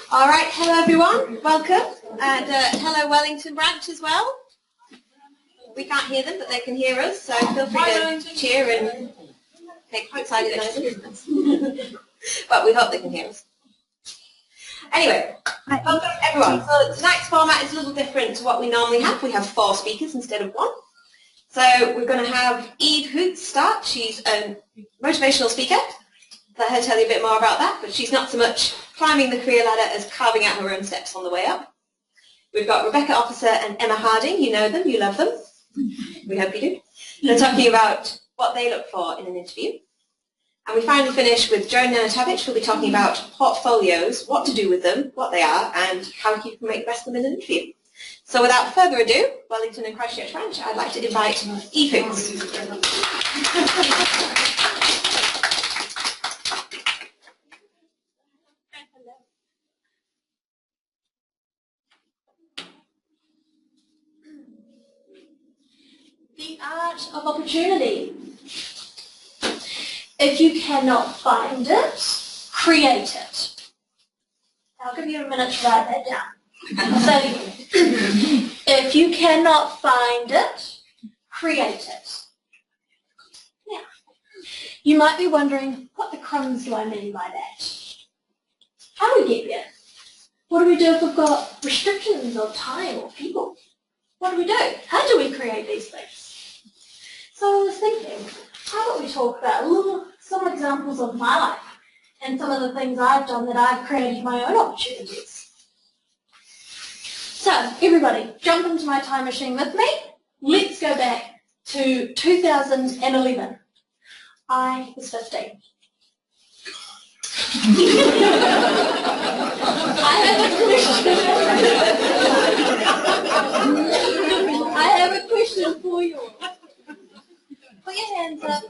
All right, hello everyone, welcome, and hello Wellington branch as well. We can't hear them, but they can hear us, so feel free to cheer and make excited noises. But we hope they can hear us. Anyway, welcome everyone. So tonight's format is a little different to what we normally have. We have 4 speakers instead of 1. So we're going to have Eve Hoets start. She's a motivational speaker. Let her tell you a bit more about that, but she's not so much climbing the career ladder as carving out her own steps on the way up. We've got Rebecca Officer and Emma Harding. You know them, you love them. We hope you do. They're talking about what they look for in an interview. And we finally finish with Joan Nanatavich, who'll be talking about portfolios, what to do with them, what they are, and how you can make the best of them in an interview. So without further ado, Wellington and Christchurch branch, I'd like to invite Eve Hoets. The art of opportunity. If you cannot find it, create it. I'll give you a minute to write that down. I'll say it again. If you cannot find it, create it. Now, you might be wondering, what the crumbs do I mean by that? How do we get there? What do we do if we've got restrictions of time or people? What do we do? How do we create these things? So I was thinking, how about we talk about some examples of my life and some of the things I've done that I've created my own opportunities. So everybody, jump into my time machine with me. Let's go back to 2011. I was 15. I have a question for you. Put your hands up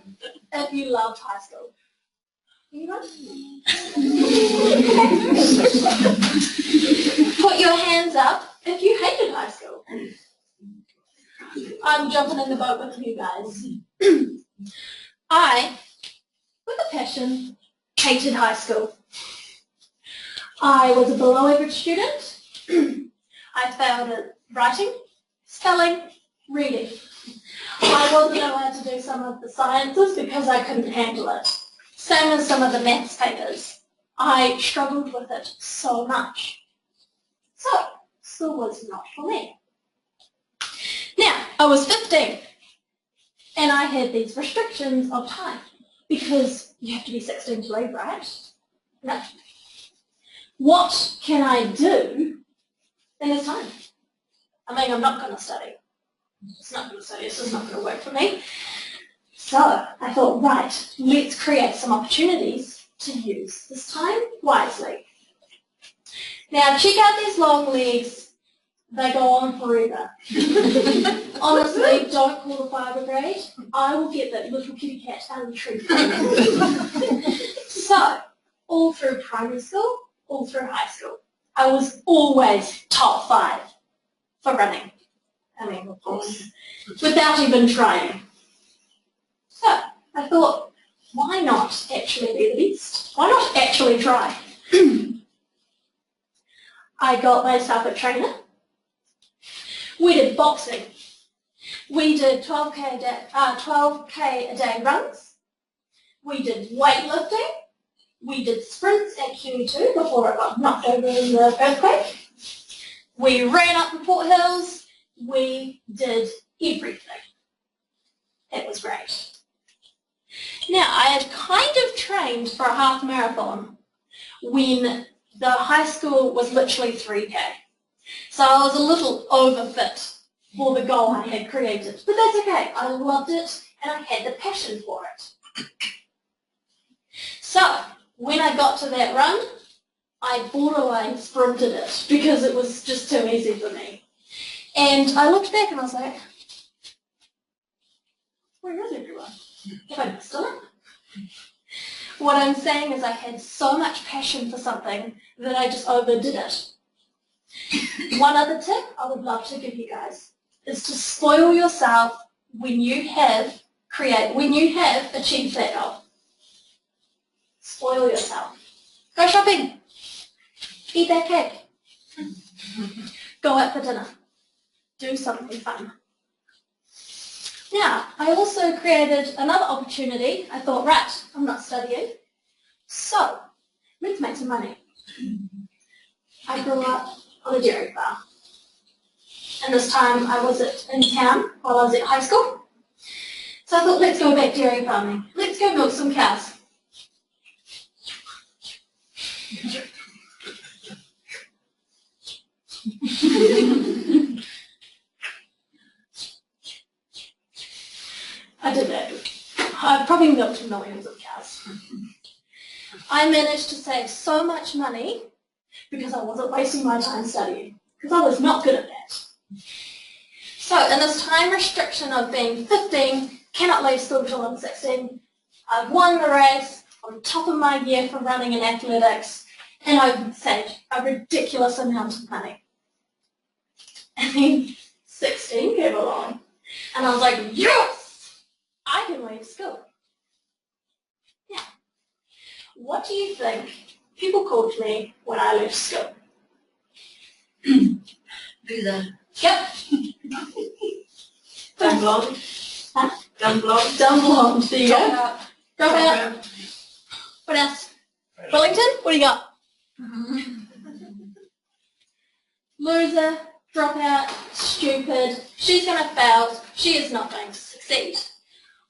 if you loved high school. Anyone? Put your hands up if you hated high school. I'm jumping in the boat with you guys. I, with a passion, hated high school. I was a below average student. I failed at writing, spelling, reading. I wasn't allowed to do some of the sciences because I couldn't handle it. Same as some of the maths papers. I struggled with it so much. So, school was not for me. Now, I was 15 and I had these restrictions of time because you have to be 16 to leave, right? No. What can I do in this time? I mean, I'm not going to study. It's not going to study, it's just not going to work for me. So I thought, right, let's create some opportunities to use this time wisely. Now check out these long legs, they go on forever. Honestly, don't call the fire brigade. I will get that little kitty cat out of the tree. So, all through primary school, all through high school, I was always top 5 for running. I mean, of course, without even trying. So, I thought, why not actually be the best? Why not actually try? I got myself a trainer. We did boxing. We did 12K a day runs. We did weightlifting. We did sprints at QE2 before I got knocked over in the earthquake. We ran up the Port Hills. We did everything. It was great. Now, I had kind of trained for a half marathon when the high school was literally 3K. So I was a little overfit for the goal I had created. But that's okay. I loved it and I had the passion for it. So, when I got to that run, I borderline sprinted it because it was just too easy for me. And I looked back and I was like, where is everyone? Have I missed it? What I'm saying is I had so much passion for something that I just overdid it. One other tip I would love to give you guys is to spoil yourself when you have achieved that goal. Spoil yourself. Go shopping. Eat that cake. Go out for dinner. Do something fun. Now, I also created another opportunity. I thought, right, I'm not studying, so let's make some money. I grew up on a dairy farm. And this time I was in town while I was at high school. So I thought, let's go back dairy farming. Let's go milk some cows. I did that. I probably milked millions of cows. I managed to save so much money because I wasn't wasting my time studying, because I was not good at that. So in this time restriction of being 15, cannot leave school until I'm 16, I've won the race, on top of my year for running in athletics, and I've saved a ridiculous amount of money. And then 16 came along, and I was like, yes, I can leave school. Now, what do you think people called me when I left school? Loser. Yep. Dumb blonde. Huh? Dumb blonde. Dumb blonde. There you go. Drop out. out. What else? Wellington? What do you got? Loser, dropout, stupid, she's going to fail, she is not going to succeed.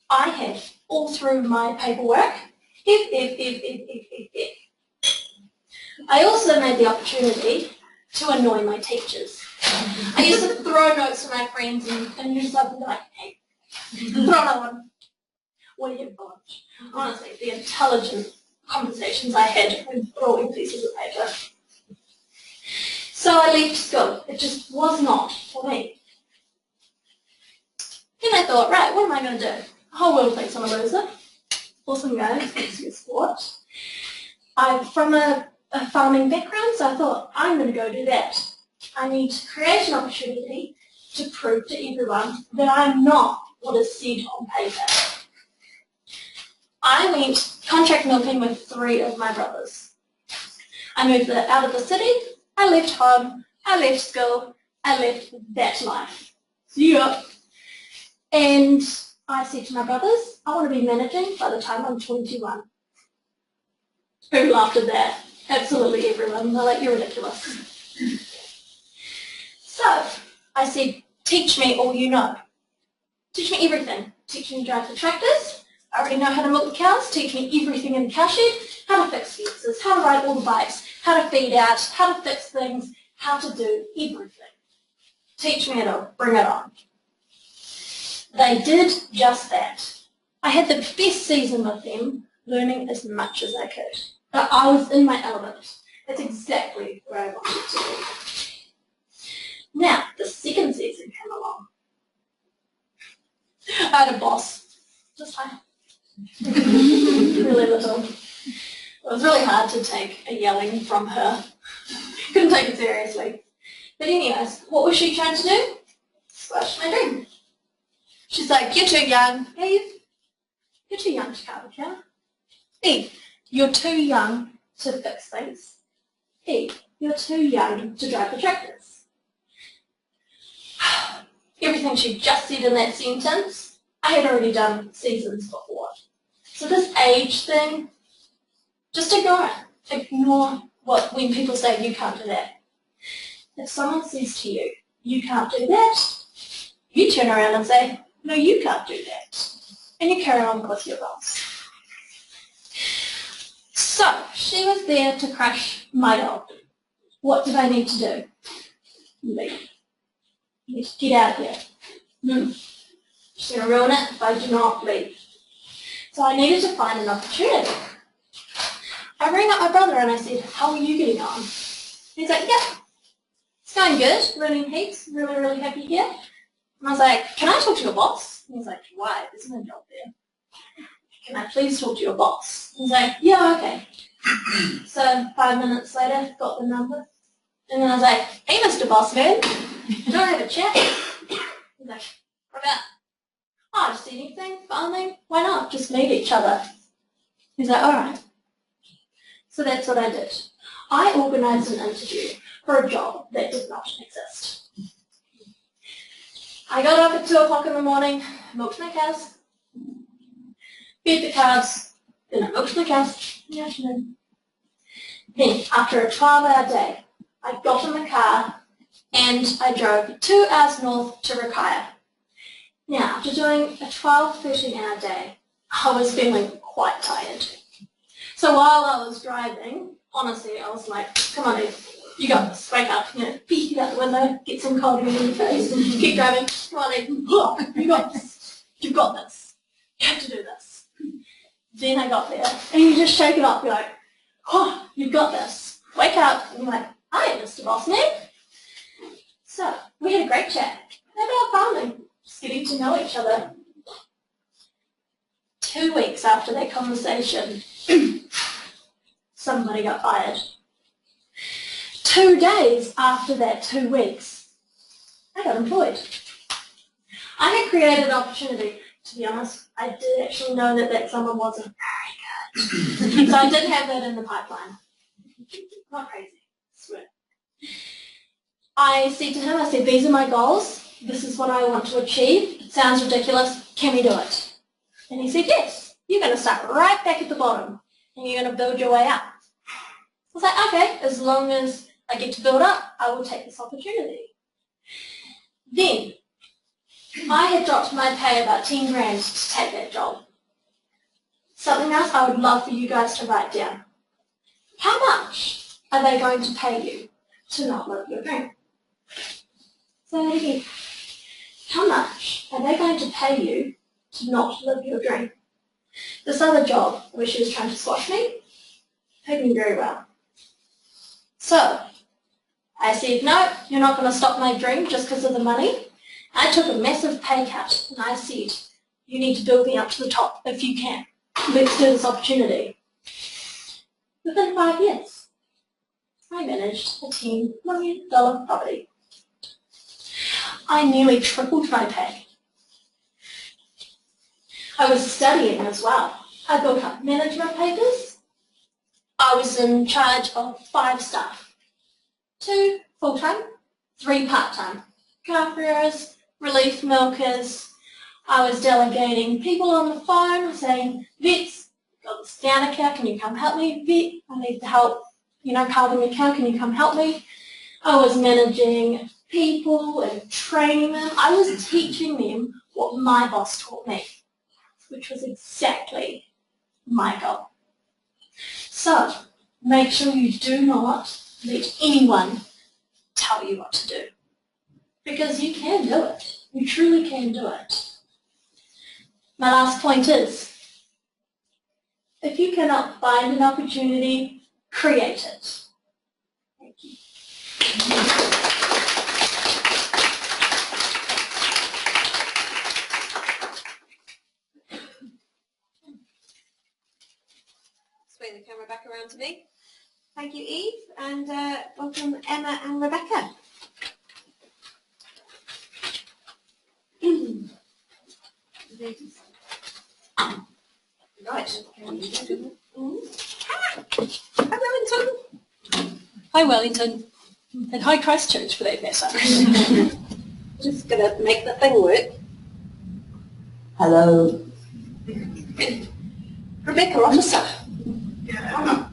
I had all through my paperwork, if. I also made the opportunity to annoy my teachers. I used to throw notes to my friends and just like, hey, throw another one. What do you want? Honestly, the intelligent conversations I had with throwing pieces of paper. So I left school. It just was not for me. Then I thought, right, what am I going to do? The whole world thinks I'm a loser. Awesome guys, let's get sport. I'm from a farming background, so I thought, I'm going to go do that. I need to create an opportunity to prove to everyone that I'm not what is said on paper. I went contract milking with 3 of my brothers. I moved out of the city, I left home, I left school, I left that life. See ya. And I said to my brothers, I want to be managing by the time I'm 21. Who laughed at that? Absolutely everyone. They're like, you're ridiculous. So I said, teach me all you know. Teach me everything. Teach me to drive the tractors. I already know how to milk the cows. Teach me everything in the cow shed. How to fix fences, how to ride all the bikes, how to feed out, how to fix things, how to do everything. Teach me it all. Bring it on. They did just that. I had the best season with them, learning as much as I could. But I was in my element. That's exactly where I wanted to be. Now, the second season came along. I had a boss, just like really little. It was really hard to take a yelling from her. Couldn't take it seriously. But anyways, what was she trying to do? Squash my dream. She's like, you're too young, Eve. You're too young to carve a cow. Eve, you're too young to fix things. Eve, you're too young to drive the tractors. Everything she just said in that sentence, I had already done seasons before. So this age thing, just ignore it. Ignore when people say you can't do that. If someone says to you, you can't do that, you turn around and say, no, you can't do that. And you carry on with your goals. So, she was there to crush my goal. What did I need to do? Leave. I need to get out of here. She's going to ruin it if I do not leave. So I needed to find an opportunity. I rang up my brother and I said, how are you getting on? He's like, yeah, it's going good, learning heaps, really, really happy here. And I was like, can I talk to your boss? And he's like, why? There's no job there. Can I please talk to your boss? And he's like, yeah, okay. So 5 minutes later, got the number. And then I was like, hey, Mr. Boss Man, do I have a chat? He's like, what about? Oh, just anything, farming, why not? Just meet each other. He's like, all right. So that's what I did. I organised an interview for a job that did not exist. I got up at 2 o'clock in the morning, milked my cows, fed the calves, then I milked my cows in the afternoon. Then, after a 12-hour day, I got in the car and I drove 2 hours north to Rakaia. Now, after doing a 13-hour day, I was feeling quite tired. So while I was driving, honestly, I was like, come on, Eve, you got this, wake up, peek out the window, get some cold air in your face, keep driving, come on, Eve, you got this, you've got this, you have to do this. Then I got there, and you just shake it up, you're like, oh, you've got this, wake up, and you're like, hi, Mr. Bossman. So, we had a great chat about farming, just getting to know each other. 2 weeks after that conversation, somebody got fired. 2 days after that 2 weeks, I got employed. I had created an opportunity. To be honest, I did actually know that someone wasn't very good. So I did have that in the pipeline. Not crazy, I swear. I said to him, I said, these are my goals. This is what I want to achieve. It sounds ridiculous. Can we do it? And he said, yes. You're going to start right back at the bottom and you're going to build your way up. I was like, okay, as long as I get to build up, I will take this opportunity. Then, I had dropped my pay about 10 grand to take that job. Something else I would love for you guys to write down. How much are they going to pay you to not live your dream? Say that again. How much are they going to pay you to not live your dream? This other job, where she was trying to squash me, paid me very well. So, I said, no, you're not going to stop my dream just because of the money. I took a massive pay cut and I said, you need to build me up to the top if you can. Let's do this opportunity. Within 5 years, I managed a $10 million property. I nearly tripled my pay. I was studying as well. I built up management papers. I was in charge of 5 staff. 2 full-time, 3 part-time. Car freers, relief milkers. I was delegating people on the phone saying, vets, got this down a cow, can you come help me? Vet, I need the help, calving a cow, can you come help me? I was managing people and training them. I was teaching them what my boss taught me, which was exactly my goal. So, make sure you do not let anyone tell you what to do. Because you can do it. You truly can do it. My last point is, if you cannot find an opportunity, create it. Thank you. Swing the camera back around to me. Thank you, Eve, and welcome Emma and Rebecca. Right. Hi, Wellington. Hi, Wellington. And hi, Christchurch, for that matter. Just going to make the thing work. Hello. Rebecca Officer.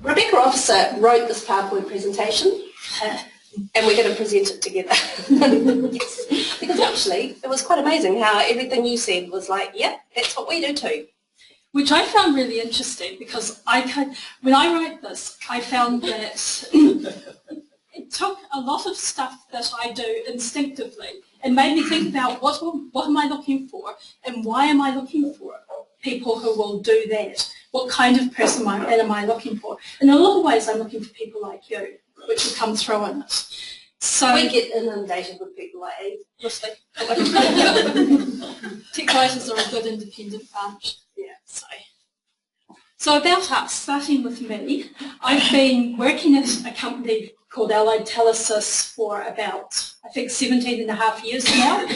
Rebecca Officer wrote this PowerPoint presentation, and we're going to present it together. Yes. Because actually, it was quite amazing how everything you said was like, yeah, that's what we do too. Which I found really interesting because when I wrote this, I found that it took a lot of stuff that I do instinctively and made me think about what am I looking for and why am I looking for people who will do that? What kind of person am I looking for? And in a lot of ways, I'm looking for people like you, which will come through in it. So we get inundated with people like Eve, mostly. Tech writers are a good independent bunch. Yeah. So about us, starting with me, I've been working at a company called Allied Telesis for about, I think, 17 and a half years now.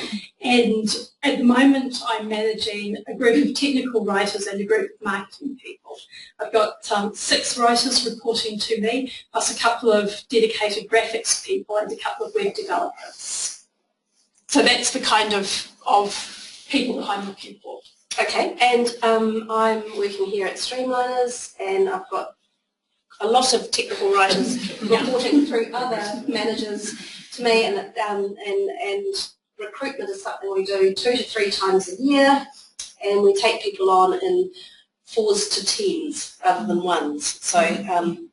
And at the moment, I'm managing a group of technical writers and a group of marketing people. I've got 6 writers reporting to me, plus a couple of dedicated graphics people and a couple of web developers. So that's the kind of people that I'm looking for. Okay, and I'm working here at Streamliners, and I've got a lot of technical writers reporting through other managers to me, and recruitment is something we do 2 to 3 times a year, and we take people on in 4s to 10s rather than 1s. So, and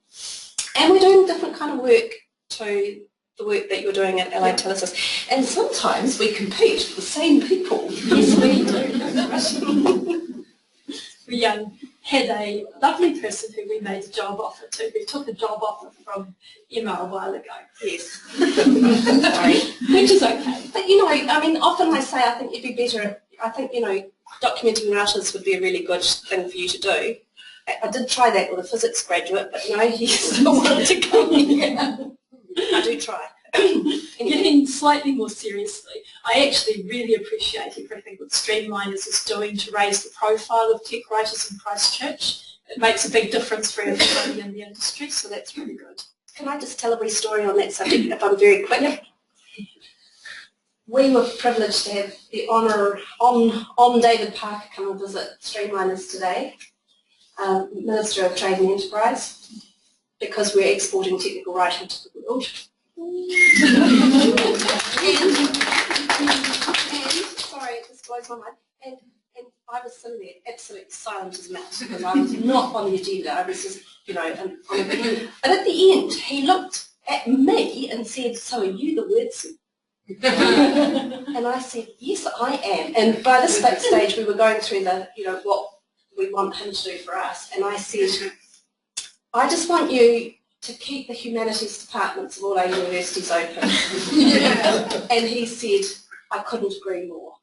we're doing different kind of work to the work that you're doing at Allied Telesis, and sometimes we compete for the same people. Yes, we do. We had a lovely person who we made a job offer to, who took a job offer from Emma a while ago. Yes. Sorry. Which is okay. But you know, I mean, often I say I think you'd be better, I think, you know, documenting routers would be a really good thing for you to do. I did try that with a physics graduate, but no, he still wanted to come here. I do try. Getting slightly more seriously, I actually really appreciate everything that Streamliners is doing to raise the profile of tech writers in Christchurch. It makes a big difference for everybody in the industry, so that's really good. Can I just tell a wee story on that subject, if I'm very quick? Yep. We were privileged to have the honour on David Parker come and visit Streamliners today, Minister of Trade and Enterprise, because we're exporting technical writing to the world. and sorry, this blows my mind. And I was sitting there absolutely silent as a mouse because I was not on the agenda. I was just, you know, but at the end he looked at me and said, "So are you the wordsmith?" And I said, "Yes, I am." And by this stage we were going through the, you know, what we want him to do for us. And I said, "I just want you to keep the humanities departments of all our universities open." And he said, "I couldn't agree more."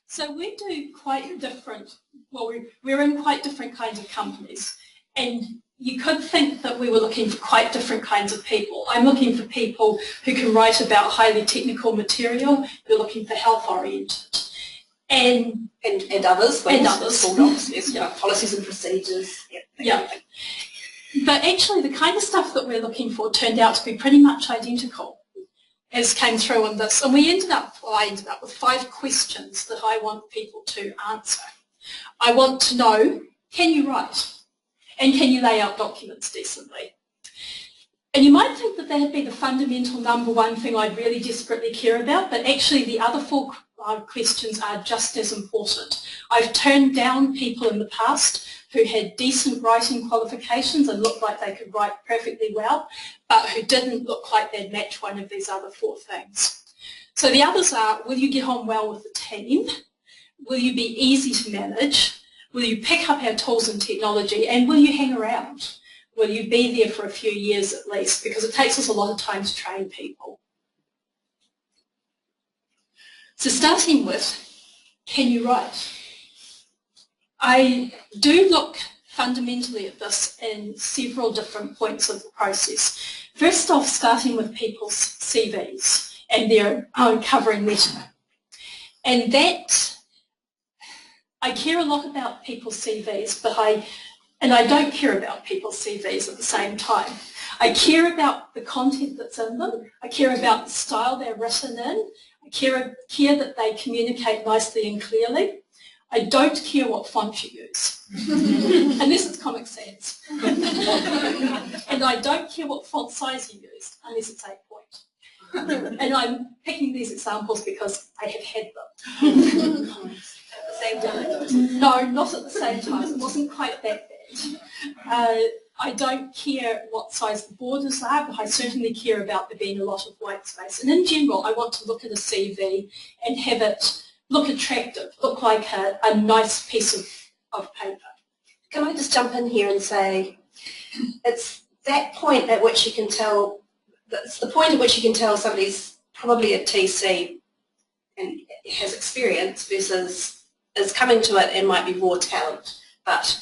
So we do quite different, well, we're in quite different kinds of companies, and you could think that we were looking for quite different kinds of people. I'm looking for people who can write about highly technical material. You're looking for health-oriented. And others, and others, bulldogs, yes, yeah. Policies and procedures. Yeah. But actually the kind of stuff that we're looking for turned out to be pretty much identical as came through in this. And I ended up with 5 questions that I want people to answer. I want to know, can you write? And can you lay out documents decently? And you might think that that'd be the fundamental #1 thing I'd really desperately care about, but actually the other 4 questions are just as important. I've turned down people in the past who had decent writing qualifications and looked like they could write perfectly well, but who didn't look like they'd match one of these other 4 things. So the others are, will you get on well with the team? Will you be easy to manage? Will you pick up our tools and technology? And will you hang around? Will you be there for a few years at least? Because it takes us a lot of time to train people. So starting with, can you write? I do look fundamentally at this in several different points of the process. First off, starting with people's CVs and their own covering letter. And that, I care a lot about people's CVs, but I don't care about people's CVs at the same time. I care about the content that's in them. I care about the style they're written in. I care that they communicate nicely and clearly. I don't care what font you use, unless it's Comic Sans. And I don't care what font size you use, unless it's 8 point. And I'm picking these examples because I have had them. At the same time? No, not at the same time. It wasn't quite that bad. I don't care what size the borders are, but I certainly care about there being a lot of white space. And in general, I want to look at a CV and have it look attractive, look like a nice piece of paper. Can I just jump in here and say, it's that point at which you can tell, it's the point at which you can tell somebody's probably a TC and has experience versus is coming to it and might be raw talent, but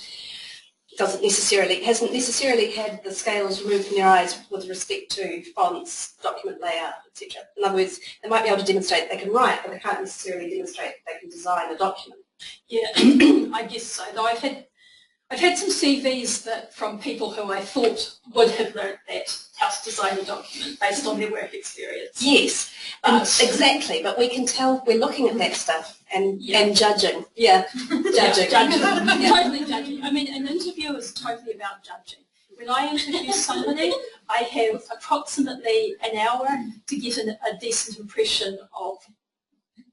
hasn't necessarily had the scales removed from their eyes with respect to fonts, document layout, etc. In other words, they might be able to demonstrate they can write, but they can't necessarily demonstrate they can design a document. Yeah, I guess so. Though I've had some CVs that from people who I thought would have learnt that, how to design a document based on their work experience. Yes, exactly. But we can tell we're looking at that stuff and judging. Yeah, judging. Totally judging. I mean, an interview is totally about judging. When I interview somebody, I have approximately an hour to get a decent impression of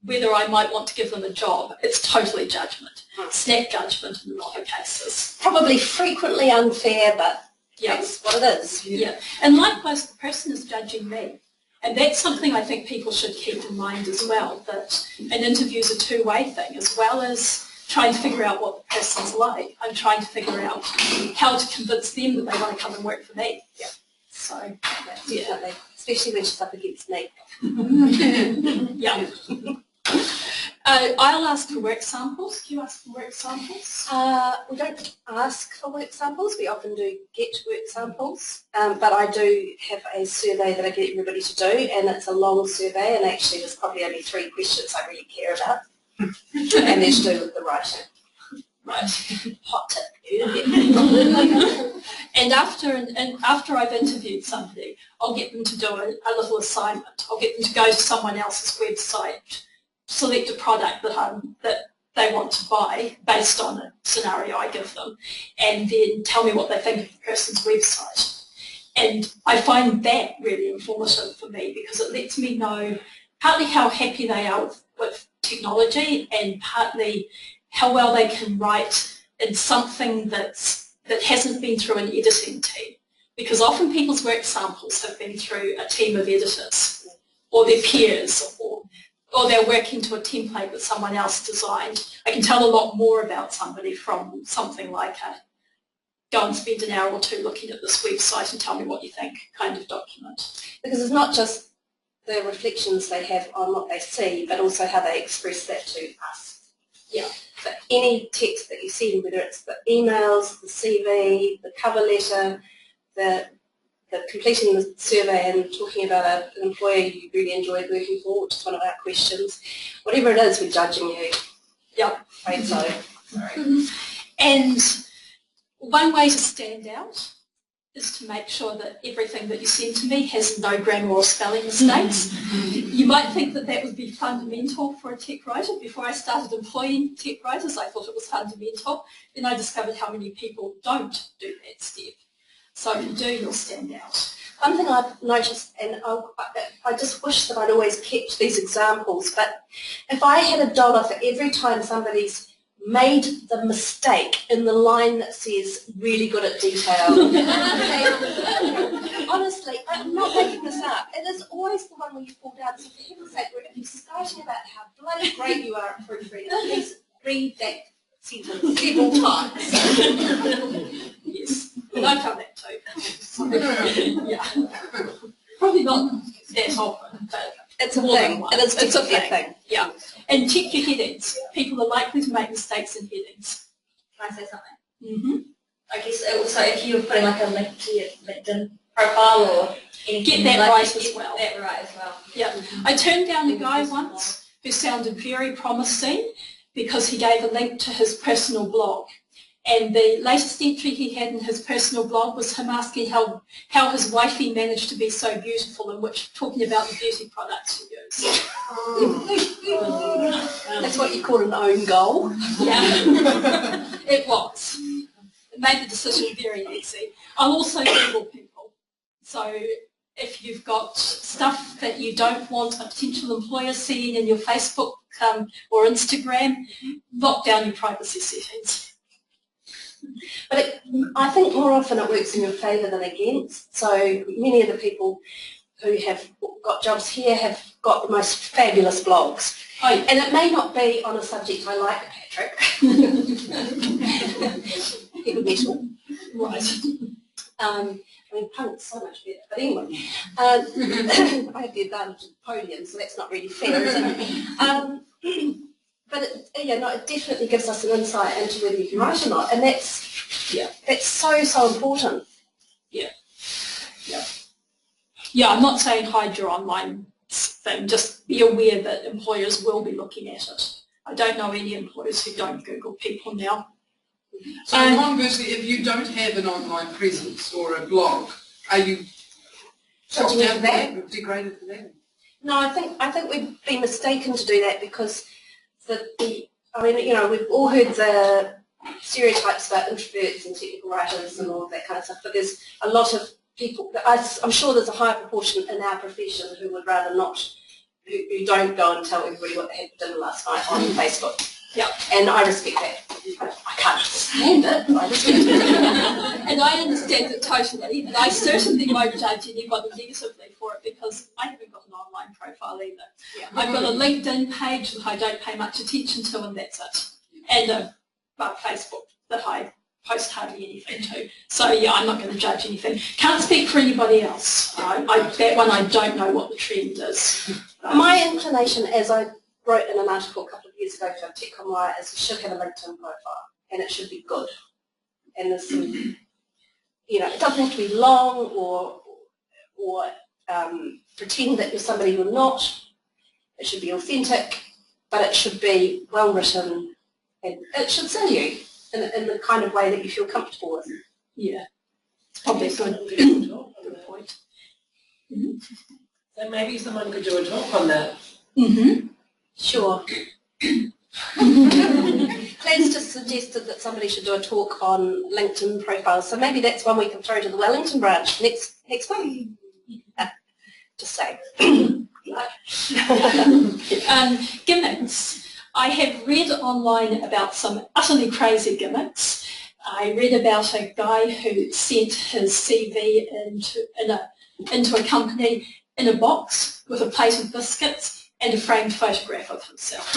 whether I might want to give them a job. It's totally judgment, snap judgment in a lot of cases. Probably frequently unfair, but that's what it is. Yeah, and likewise the person is judging me. And that's something I think people should keep in mind as well, that an interview is a two-way thing, as well as trying to figure out what the person's like. I'm trying to figure out how to convince them that they want to come and work for me. Yeah. So, definitely, especially when she's up against me. Yeah. I'll ask for work samples. Do you ask for work samples? We don't ask for work samples. We often do get work samples, but I do have a survey that I get everybody to do, and it's a long survey, and actually there's probably only 3 questions I really care about, and they're to do with the writing. Right. Hot tip. And after I've interviewed somebody, I'll get them to do a little assignment. I'll get them to go to someone else's website, select a product that they want to buy based on a scenario I give them, and then tell me what they think of the person's website. And I find that really informative for me because it lets me know partly how happy they are with technology and partly how well they can write in something that hasn't been through an editing team. Because often people's work samples have been through a team of editors or their peers or they're working to a template that someone else designed. I can tell a lot more about somebody from something like a go and spend an hour or 2 looking at this website and tell me what you think kind of document. Because it's not just the reflections they have on what they see, but also how they express that to us. Yeah. So any text that you send, whether it's the emails, the CV, the cover letter, the completing the survey and talking about an employer you really enjoyed working for, which is one of our questions, whatever it is, we're judging you. Yeah. Right, so. Sorry. And one way to stand out is to make sure that everything that you send to me has no grammar or spelling mistakes. You might think that that would be fundamental for a tech writer. Before I started employing tech writers, I thought it was fundamental. Then I discovered how many people don't do that step. So if you do, you'll stand out. One thing I've noticed, and I just wish that I'd always kept these examples, but if I had $1 for every time somebody's made the mistake in the line that says really good at detail. Honestly, I'm not making this up. It is always the one where you fall down. So for heaven's sake, if you're starting about how bloody great you are at proofreading, please read that sentence several times. Yes, and I've done that too. Yeah. Probably not that often, but it's a thing. It is definitely a thing. Yeah. And check your headings. People are likely to make mistakes in headings. Can I say something? Mm-hmm. Okay, so also if you're putting like a link to your LinkedIn profile or anything, get that like right as well. Get that right as well. Yeah. I turned down a guy once who sounded very promising because he gave a link to his personal blog. And the latest entry he had in his personal blog was him asking how his wifey managed to be so beautiful and talking about the beauty products he used. That's what you call an own goal. Yeah, it was. It made the decision very easy. I'll also Google people. So if you've got stuff that you don't want a potential employer seeing in your Facebook or Instagram, lock down your privacy settings. But I think more often it works in your favour than against. So many of the people who have got jobs here have got the most fabulous blogs. Oh, yeah. And it may not be on a subject I like, Patrick. Heavy metal. Right. I mean, punk's so much better. But anyway, I have the advantage of the podium, so that's not really fair, is it? But it definitely gives us an insight into whether you can write or not, and that's so important. Yeah, I'm not saying hide your online thing, just be aware that employers will be looking at it. I don't know any employers who don't Google people now. So conversely, if you don't have an online presence or a blog, are you shut down for that, degraded for that? No, I think we've been mistaken to do that because we've all heard the stereotypes about introverts and technical writers and all of that kind of stuff, but there's a lot of people, I'm sure there's a higher proportion in our profession who would rather not, who don't go and tell everybody what they had for dinner last night on Facebook. Yeah. And I respect that. I can't understand it, but I respect it. And I understand it totally, and I certainly won't judge anybody negatively for it because I haven't got an online profile either. Yeah. I've got a LinkedIn page that I don't pay much attention to, and that's it. And a Facebook that I post hardly anything to. So yeah, I'm not going to judge anything. Can't speak for anybody else. That one I don't know what the trend is. My inclination, as I wrote in an article a couple of years ago for TechComm, is you should have a LinkedIn profile, and it should be good. And there's some, it doesn't have to be long or pretend that you're somebody you're not. It should be authentic, but it should be well written, and it should sell you in the kind of way that you feel comfortable with. Yeah, it's probably a good point. Mm-hmm. So maybe someone could do a talk on that. Mm-hmm. Sure. Claire's just suggested that somebody should do a talk on LinkedIn profiles, so maybe that's one we can throw to the Wellington branch next month. Just say. Gimmicks. I have read online about some utterly crazy gimmicks. I read about a guy who sent his CV into a company in a box with a plate of biscuits and a framed photograph of himself.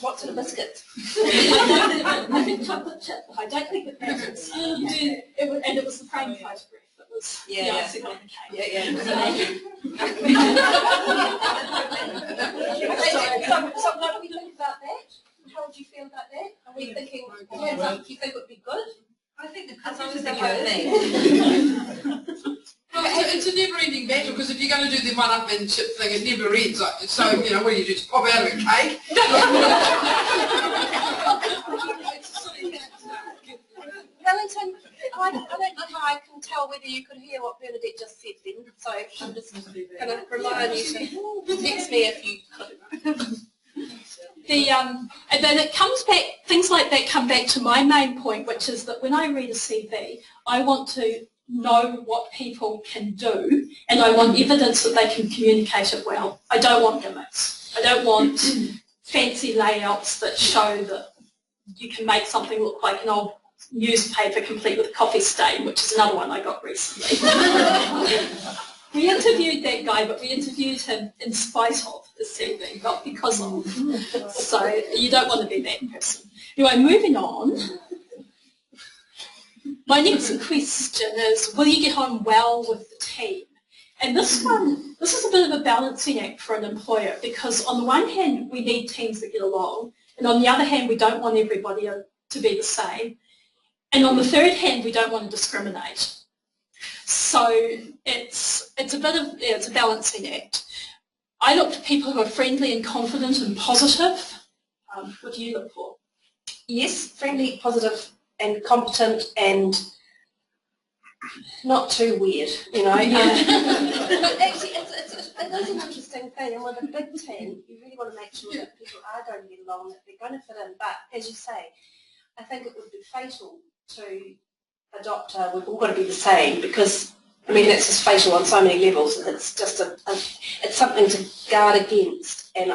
What sort of biscuits? I think chocolate chip. I don't think it matters. And it was the framed photograph that was the icing on the cake. So what do we think about that? How would you feel about that? Are we thinking, hands up if you think it would be good? I think as long as they're good thing. Well, it's a never-ending battle because if you're going to do the one-upmanship thing, it never ends. So, what do you do? Just pop out of a cake? Wellington, I don't know how I can tell whether you could hear what Bernadette just said then, so I'm just going to rely on you to text me if you could. And then it comes back, things like that come back to my main point, which is that when I read a CV, I want to know what people can do, and I want evidence that they can communicate it well. I don't want gimmicks. I don't want fancy layouts that show that you can make something look like an old newspaper complete with a coffee stain, which is another one I got recently. We interviewed that guy, but we interviewed him in spite of his CV, not because of. So you don't want to be that person. Anyway, moving on. My next question is, will you get on well with the team? And this is a bit of a balancing act for an employer because on the one hand, we need teams that get along, and on the other hand, we don't want everybody to be the same. And on the third hand, we don't want to discriminate. So it's a balancing act. I look for people who are friendly and confident and positive. What do you look for? Yes, friendly, positive, and competent, and not too weird, But actually, it is an interesting thing, and with a big team, you really want to make sure that people are going to get along, that they're going to fit in. But as you say, I think it would be fatal to adopt we've all got to be the same, because that's just fatal on so many levels. It's just it's something to guard against, and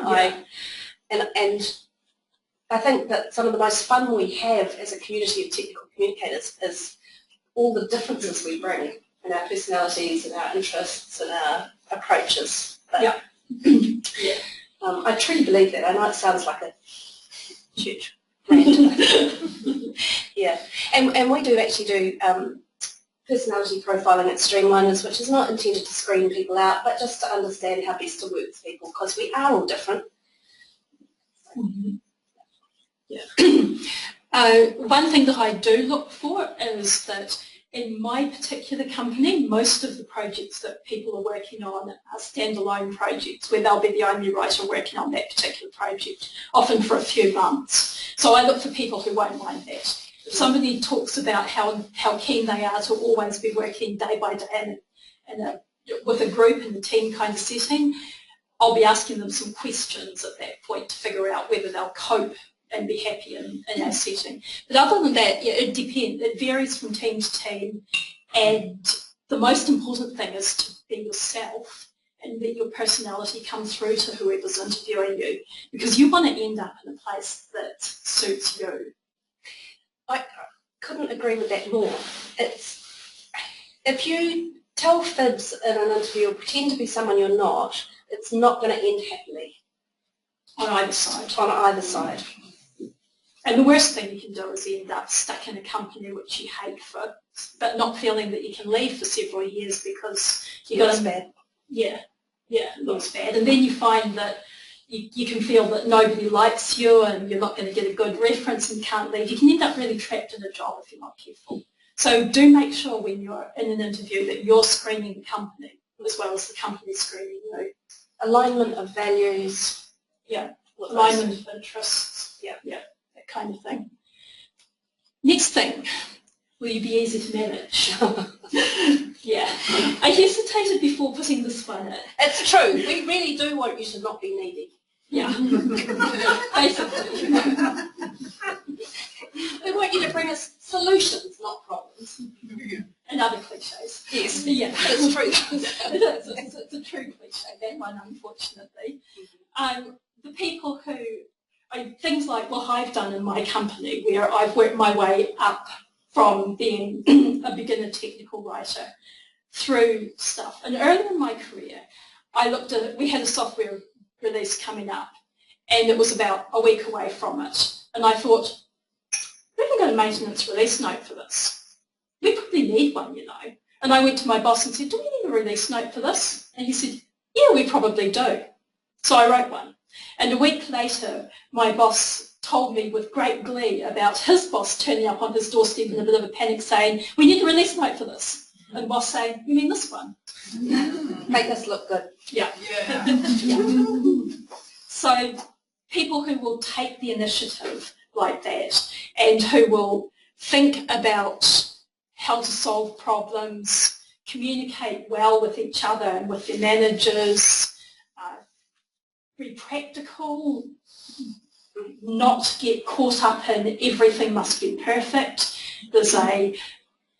I think that some of the most fun we have as a community of technical communicators is all the differences we bring in our personalities and our interests and our approaches. But, I truly believe that. I know it sounds like a church rant. Yeah, and we do actually do personality profiling at Streamliners, which is not intended to screen people out, but just to understand how best to work with people, because we are all different. Yeah. One thing that I do look for is that in my particular company, most of the projects that people are working on are standalone projects where they'll be the only writer working on that particular project, often for a few months. So I look for people who won't mind that. If somebody talks about how keen they are to always be working day by day with a group and a team kind of setting, I'll be asking them some questions at that point to figure out whether they'll cope and be happy in our setting. But other than that, yeah, it depends. It varies from team to team, and the most important thing is to be yourself and let your personality come through to whoever's interviewing you, because you want to end up in a place that suits you. I couldn't agree with that more. It's, if you tell fibs in an interview or pretend to be someone you're not, it's not going to end happily. On either side. On either side. And the worst thing you can do is end up stuck in a company which you hate but not feeling that you can leave for several years because you got bad. Yeah, it looks bad. And then you find that you can feel that nobody likes you and you're not going to get a good reference and you can't leave. You can end up really trapped in a job if you're not careful. So do make sure when you're in an interview that you're screening the company as well as the company screening you. Alignment of values. Yeah, alignment of interests. Yeah, that kind of thing. Next thing, will you be easy to manage? Yeah, I hesitated before putting this one in. It's true. We really do want you to not be needy. Yeah, basically. We want you to bring us solutions, not problems. And other cliches. Yes, yeah, it's true. It's a true cliche, that one, unfortunately. The people who, things like what I've done in my company, where I've worked my way up from being a beginner technical writer through stuff. And early in my career, I looked at, we had a software release coming up, and it was about a week away from it. And I thought, we haven't got a maintenance release note for this. We probably need one, you know. And I went to my boss and said, do we need a release note for this? And he said, yeah, we probably do. So I wrote one. And a week later, my boss told me with great glee about his boss turning up on his doorstep in a bit of a panic saying, we need a release note for this. And the boss saying, you mean this one? Make us look good. Yeah. So people who will take the initiative like that and who will think about how to solve problems, communicate well with each other and with their managers, be practical, not get caught up in everything must be perfect. There's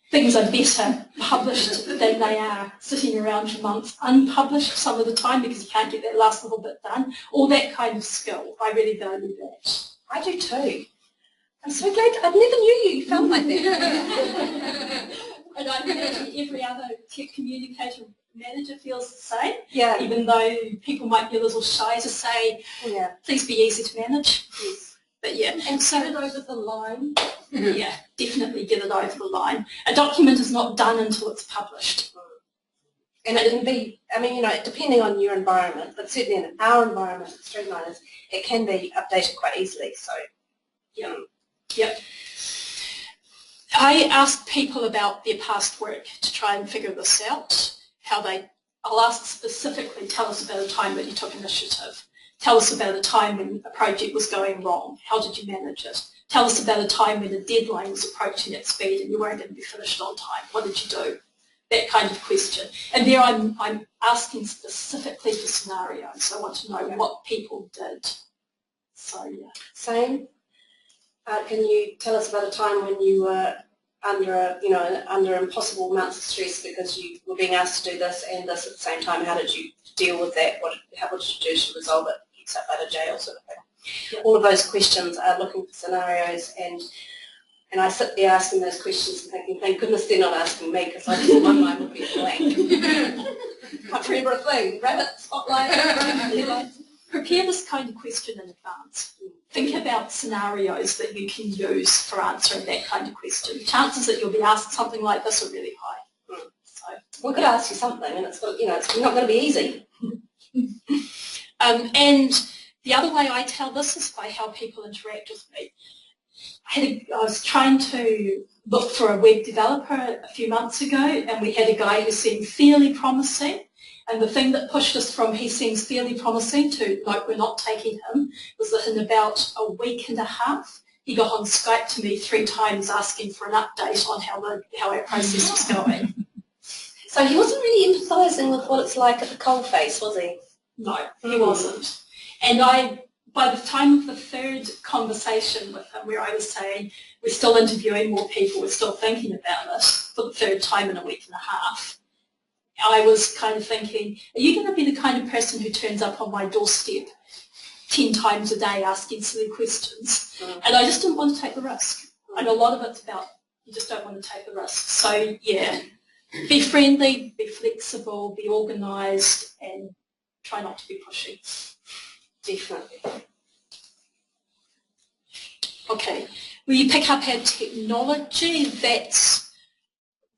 things are better published than they are sitting around for months unpublished some of the time because you can't get that last little bit done. All that kind of skill, I really value that. I do too. I'm so glad, I never knew you felt like that. And I imagine every other tech communicator manager feels the same, yeah. Even though people might be a little shy to say, please be easy to manage. Yes. But yeah. And so get it over the line. Yeah, definitely get it over the line. A document is not done until it's published. And it can be, I mean, you know, depending on your environment, but certainly in our environment at Streamliners, it can be updated quite easily, so. Yep. I ask people about their past work to try and figure this out, I'll ask specifically, tell us about a time that you took initiative. Tell us about a time when a project was going wrong. How did you manage it? Tell us about a time when a deadline was approaching at speed and you weren't going to be finished on time. What did you do? That kind of question. And there I'm asking specifically for scenarios. I want to know what people did. So, yeah. Same. Can you tell us about a time when you were under impossible amounts of stress because you were being asked to do this and this at the same time? How did you deal with that? What did you do to resolve it? Get stuff out of jail, sort of thing. Yeah. All of those questions are looking for scenarios, and I sit there asking those questions and thinking, thank goodness they're not asking me, because I just, my mind would be blank. Can't remember a thing. Rabbit, spotlight, Prepare this kind of question in advance. think about scenarios that you can use for answering that kind of question. Chances that you'll be asked something like this are really high. So, we could ask you something, and it's not going to be easy. And the other way I tell this is by how people interact with me. I was trying to look for a web developer a few months ago, and we had a guy who seemed fairly promising. And the thing that pushed us from he seems fairly promising to like we're not taking him was that in about a week and a half, he got on Skype to me 3 times asking for an update on how our process was going. So he wasn't really empathising with what it's like at the coalface, was he? No, he wasn't. And by the time of the 3rd conversation with him where I was saying, we're still interviewing more people, we're still thinking about it for the 3rd time in a week and a half, I was kind of thinking, are you going to be the kind of person who turns up on my doorstep 10 times a day asking silly questions? And I just didn't want to take the risk. And a lot of it's about you just don't want to take the risk. So yeah, be friendly, be flexible, be organised, and try not to be pushy. Definitely. Okay, will you pick up our technology?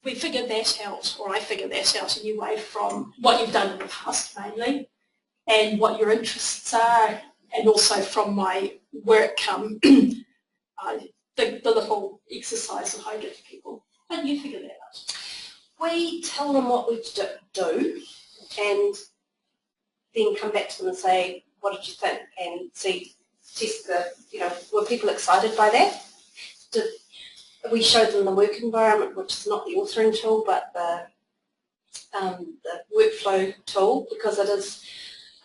We figured that out, or I figured that out anyway, from what you've done in the past mainly, and what your interests are, and also from my work, the little exercise that I give to people. How do you figure that out? We tell them what we do, and then come back to them and say, what did you think? And test were people excited by that? We showed them the work environment, which is not the authoring tool, but the workflow tool, because it's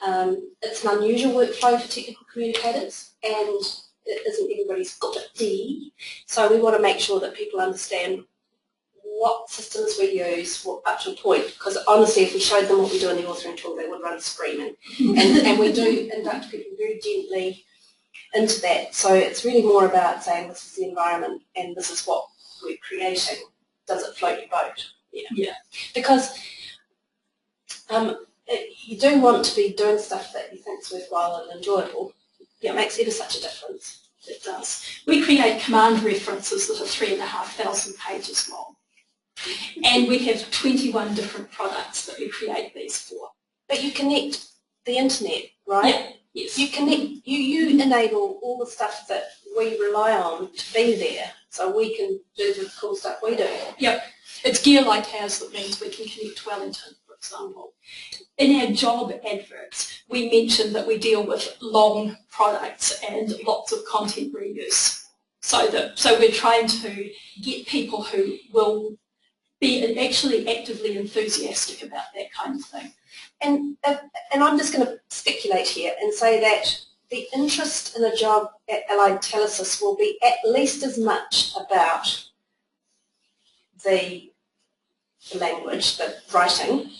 an unusual workflow for technical communicators, and it isn't everybody's got a D. So we want to make sure that people understand what systems we use, up to a point, because honestly, if we showed them what we do in the authoring tool, they would run screaming. And we do induct people very gently into that. So it's really more about saying this is the environment and this is what we're creating. Does it float your boat? Yeah. Because you do want to be doing stuff that you think is worthwhile and enjoyable. It makes ever such a difference. It does. We create command references that are 3,500 pages long. And we have 21 different products that we create these for. But you connect the internet, right? Yeah. Yes. You connect, you enable all the stuff that we rely on to be there, so we can do the cool stuff we do. Yep. It's gear like ours that means we can connect to Wellington, for example. In our job adverts, we mention that we deal with long products and lots of content reuse. So we're trying to get people who will be actually actively enthusiastic about that kind of thing. And I'm just going to speculate here and say that the interest in a job at Allied Telesis will be at least as much about the language, the writing,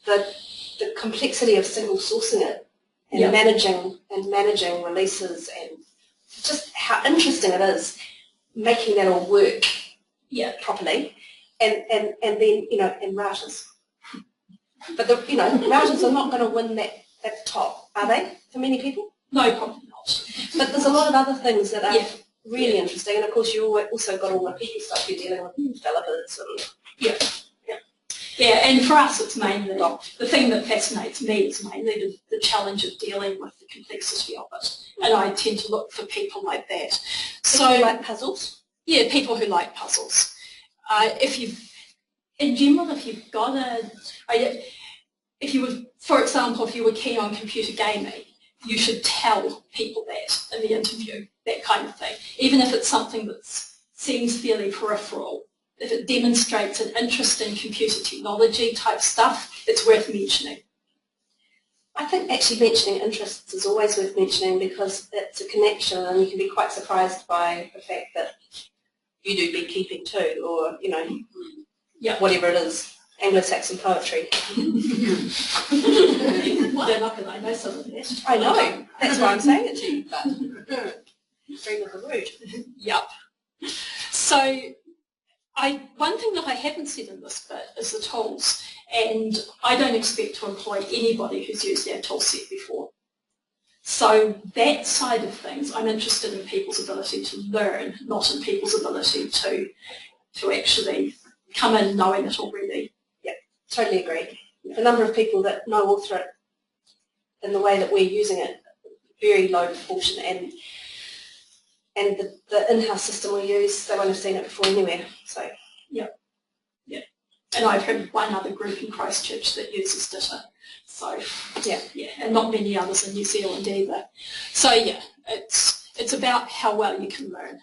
the complexity of single sourcing it and managing releases, and just how interesting it is making that all work properly, and then and routers. But routers are not going to win that at the top, are they, for many people? No, probably not. But there's a lot of other things that are really interesting, and of course you also got all the people stuff you're dealing with, developers and Yeah, and for us it's mainly, the thing that fascinates me is mainly the challenge of dealing with the complexity of it. And I tend to look for people like that. So you like puzzles? Yeah, people who like puzzles. In general, if you've got for example, if you were keen on computer gaming, you should tell people that in the interview, that kind of thing. Even if it's something that seems fairly peripheral, if it demonstrates an interest in computer technology type stuff, it's worth mentioning. I think actually mentioning interests is always worth mentioning because it's a connection, and you can be quite surprised by the fact that you do beekeeping too, or, whatever it is, Anglo-Saxon poetry. I know some of that. I know, that's why I'm saying it to you, but dream of the root. Yep. So one thing that I haven't said in this bit is the tools, and I don't expect to employ anybody who's used our tool set before. So that side of things, I'm interested in people's ability to learn, not in people's ability to actually come in knowing it already. Yeah, totally agree. The number of people that know author it in the way that we're using it, very low proportion, and the in-house system we use, they won't have seen it before anywhere. So yeah. And I've heard one other group in Christchurch that uses DITA. So yeah, and not many others in New Zealand either. So yeah, it's about how well you can learn.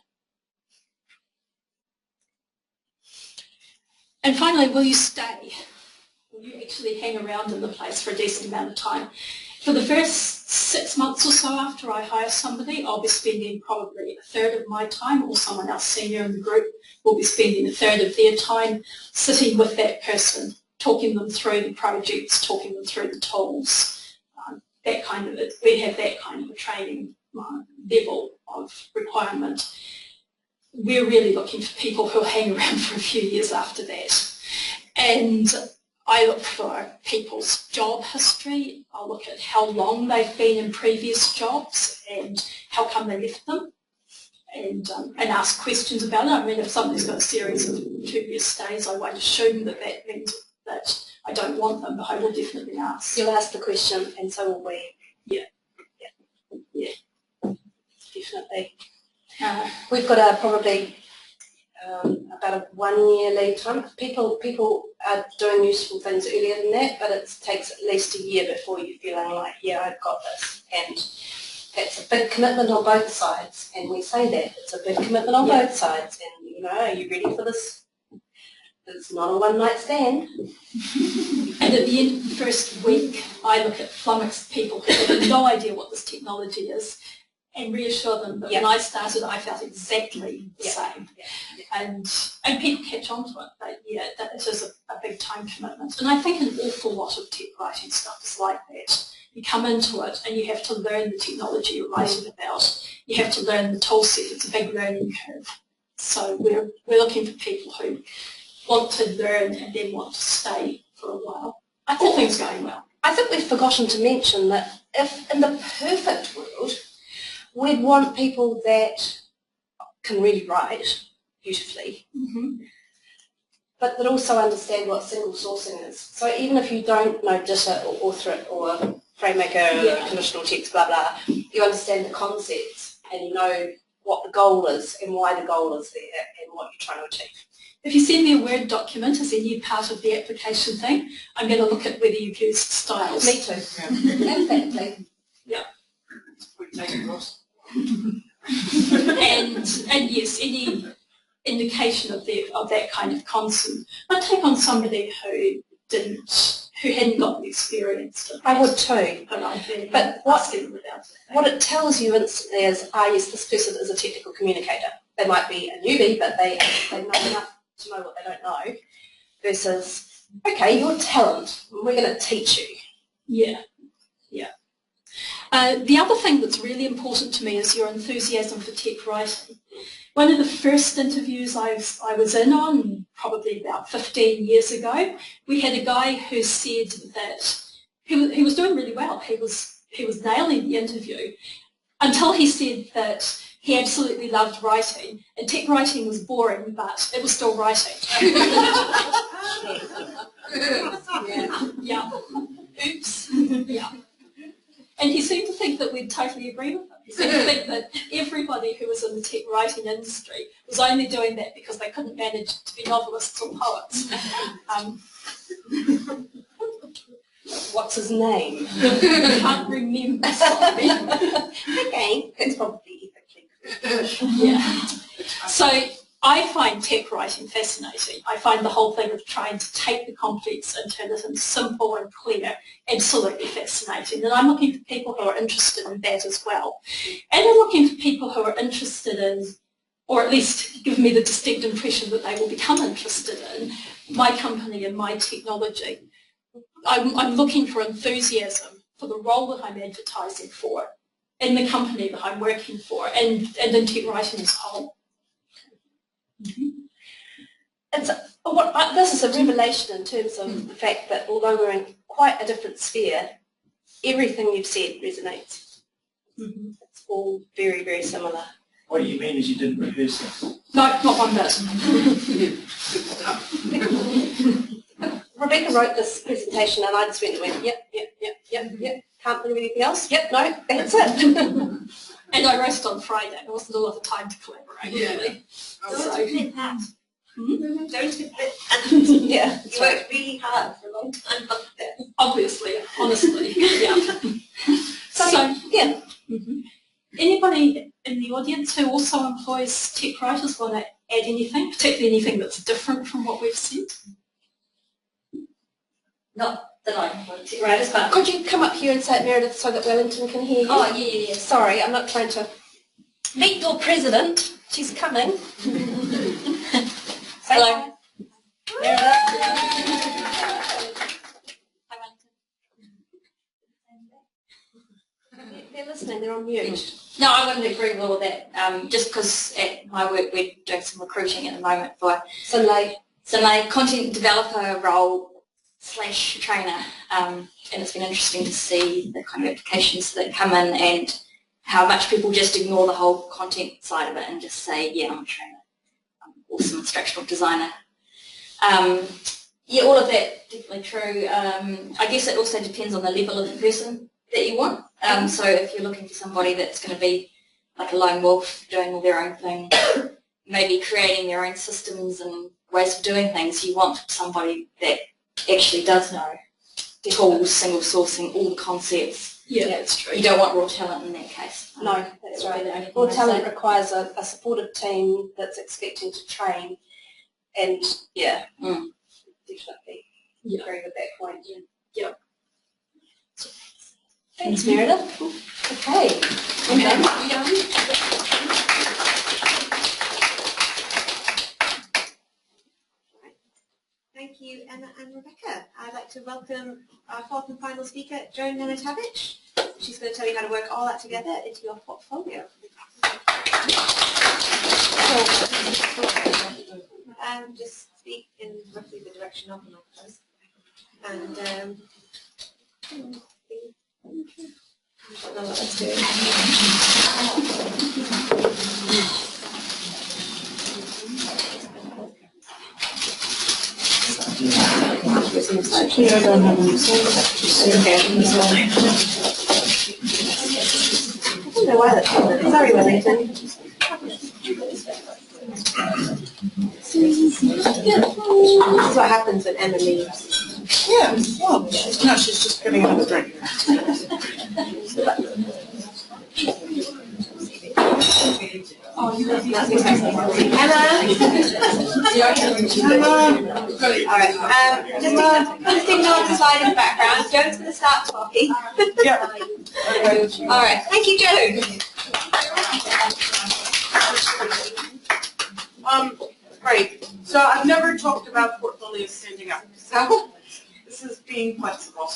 And finally, will you stay? Will you actually hang around in the place for a decent amount of time? For the first 6 months or so after I hire somebody, I'll be spending probably a third of my time, or someone else senior in the group will be spending a third of their time sitting with that person, talking them through the projects, talking them through the tools, that kind of it. We have that kind of a training level of requirement. We're really looking for people who'll hang around for a few years after that. And I look for people's job history. I'll look at how long they've been in previous jobs and how come they left them, and ask questions about it. I mean, if somebody's got a series of 2 year stays, I won't assume that that means that I don't want them, but I will definitely ask. You'll ask the question, and so will we. Yeah. Definitely. We've got probably about a 1 year lead time. People are doing useful things earlier than that, but it takes at least a year before you're feeling like, yeah, I've got this. And that's a big commitment on both sides. And we say that. It's a big commitment on both sides. And, you know, are you ready for this? It's not a one-night stand. And at the end of the first week, I look at flummoxed people who have no idea what this technology is, and reassure them that when I started, I felt exactly the same. And people catch on to it. But yeah, that it is a big time commitment. And I think an awful lot of tech writing stuff is like that. You come into it and you have to learn the technology you're writing about. You have to learn the tool set. It's a big learning curve. So we're looking for people who want to learn and then want to stay for a while. I think things are going well. I think we've forgotten to mention that if in the perfect world, we'd want people that can really write beautifully, but that also understand what single sourcing is. So even if you don't know DITA or author it or FrameMaker or conditional text, blah, blah, you understand the concepts and you know what the goal is and why the goal is there and what you're trying to achieve. If you send me a Word document as a new part of the application thing, I'm going to look at whether you've used styles. Me too. Exactly. Yeah. Take across. and yes, any indication of that kind of concern. I'd take on somebody who hadn't got the experience. I would too. But what it tells you instantly is, yes, this person is a technical communicator. They might be a newbie, but they know enough to know what they don't know. Versus, okay, you're talent. We're going to teach you. Yeah. The other thing that's really important to me is your enthusiasm for tech writing. One of the first interviews I was in on, probably about 15 years ago, we had a guy who said that he was doing really well. He was nailing the interview until he said that he absolutely loved writing, and tech writing was boring, but it was still writing. Yeah. Oops. Yeah. And he seemed to think that we'd totally agree with him. He seemed to think that everybody who was in the tech writing industry was only doing that because they couldn't manage to be novelists or poets. What's his name? I can't remember. Sorry. Okay, it's probably ethically. Yeah. So I find tech writing fascinating. I find the whole thing of trying to take the complex and turn it into simple and clear absolutely fascinating. And I'm looking for people who are interested in that as well. And I'm looking for people who are interested in, or at least give me the distinct impression that they will become interested in, my company and my technology. I'm looking for enthusiasm for the role that I'm advertising for, in the company that I'm working for, and in tech writing as a whole. This is a revelation in terms of the fact that although we're in quite a different sphere, everything you've said resonates. It's all very, very similar. What you mean is you didn't rehearse this? No, not one bit. Rebecca wrote this presentation and I just went, yep. Can't think of anything else. Yep, no, that's it. And I raced on Friday. There wasn't a lot of time to collaborate, really. Don't admit that. Don't admit that. Yeah, You worked really hard for a long time on that. Obviously, honestly, yeah. So, yeah. Anybody in the audience who also employs tech writers want to add anything, particularly anything that's different from what we've said? Not that I employ tech writers, but... Could you come up here and say it, Meredith, so that Wellington can hear you? Oh, yeah. Sorry, I'm not trying to... Meet your president. She's coming. Hello. They're listening, they're on mute. No, I wouldn't agree with all of that. Just because at my work we're doing some recruiting at the moment for So like, my content developer role / trainer, and it's been interesting to see the kind of applications that come in and how much people just ignore the whole content side of it and just say, yeah, I'm a trainer, I'm an awesome instructional designer. Yeah, all of that definitely true. I guess it also depends on the level of the person that you want. So if you're looking for somebody that's going to be like a lone wolf doing all their own thing, maybe creating their own systems and ways of doing things, you want somebody that actually does know tools, single sourcing, all the concepts. Yeah, that's true. You don't want raw talent in that case. no, that's That would be the right. only thing Raw I'd talent say. requires a supportive team that's expecting to train. And yeah, definitely Yeah. agree with that point. Yeah. Thanks, Meredith. Okay. Thank you, Emma and Rebecca. I'd like to welcome our fourth and final speaker, Joan Nenetavich. She's going to tell you how to work all that together into your portfolio. Just speak in roughly the direction of the microphone. And I don't know what that's doing. Actually, I don't have any slides. I don't know why that's happening. Sorry, Wellington. This is what happens when Emma leaves. Yeah, well, no, she's just getting another drink. Emma! Alright, just ignore the slide in the background. Joan's going to start talking. Yeah. Alright, thank you, Joan. Great. So I've never talked about portfolios standing up. So this is being flexible.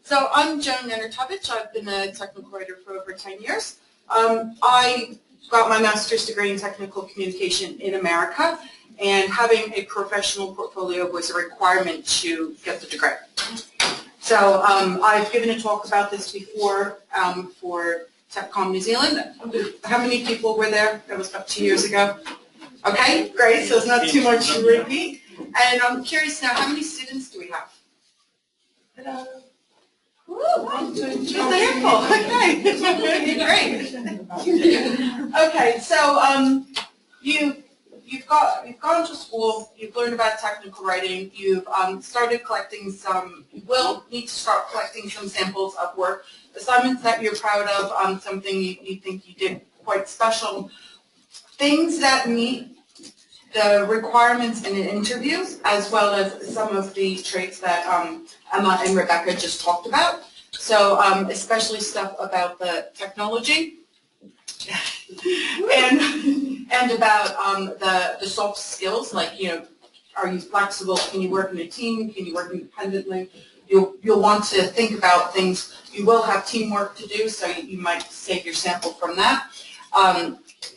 So I'm Joan Nenetavich. I've been a technical writer for over 10 years. I got my master's degree in technical communication in America, and having a professional portfolio was a requirement to get the degree. So I've given a talk about this before for TechComm New Zealand. How many people were there? That was about 2 years ago. Okay, great. So it's not too much to repeat. And I'm curious now, how many students do we have? Just a handful. Okay, great. Okay, so you've gone to school, you've learned about technical writing, you've started collecting some. You will need to start collecting some samples of work, assignments that you're proud of, something you think you did quite special, things that meet the requirements in an interview, as well as some of the traits that Emma and Rebecca just talked about. So especially stuff about the technology and about the soft skills, like, you know, are you flexible? Can you work in a team? Can you work independently? You'll want to think about things. You will have teamwork to do, so you might save your sample from that.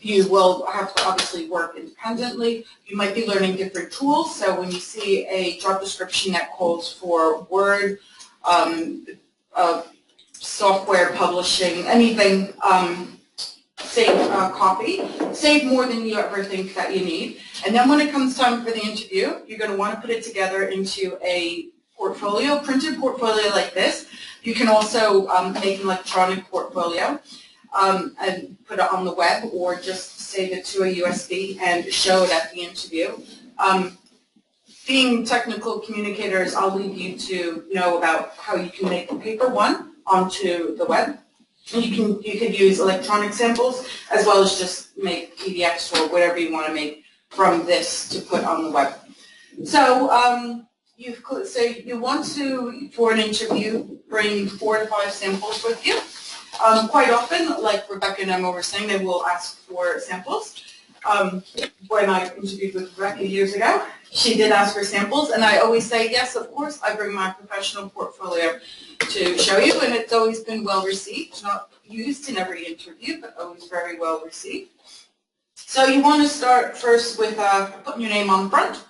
You will have to obviously work independently. You might be learning different tools. So when you see a job description that calls for Word, software, publishing, anything, save copy. Save more than you ever think that you need. And then when it comes time for the interview, you're going to want to put it together into a portfolio, printed portfolio like this. You can also make an electronic portfolio and put it on the web, or just save it to a USB and show it at the interview. Being technical communicators, I'll leave you to know about how you can make the paper one onto the web. And you could use electronic samples as well as just make PDFs or whatever you want to make from this to put on the web. So you want to, for an interview, bring 4 to 5 samples with you. Quite often, like Rebecca and Emma were saying, they will ask for samples. When I interviewed with Rebecca years ago, she did ask for samples, and I always say, yes, of course, I bring my professional portfolio to show you, and it's always been well received, not used in every interview, but always very well received. So you want to start first with putting your name on the front.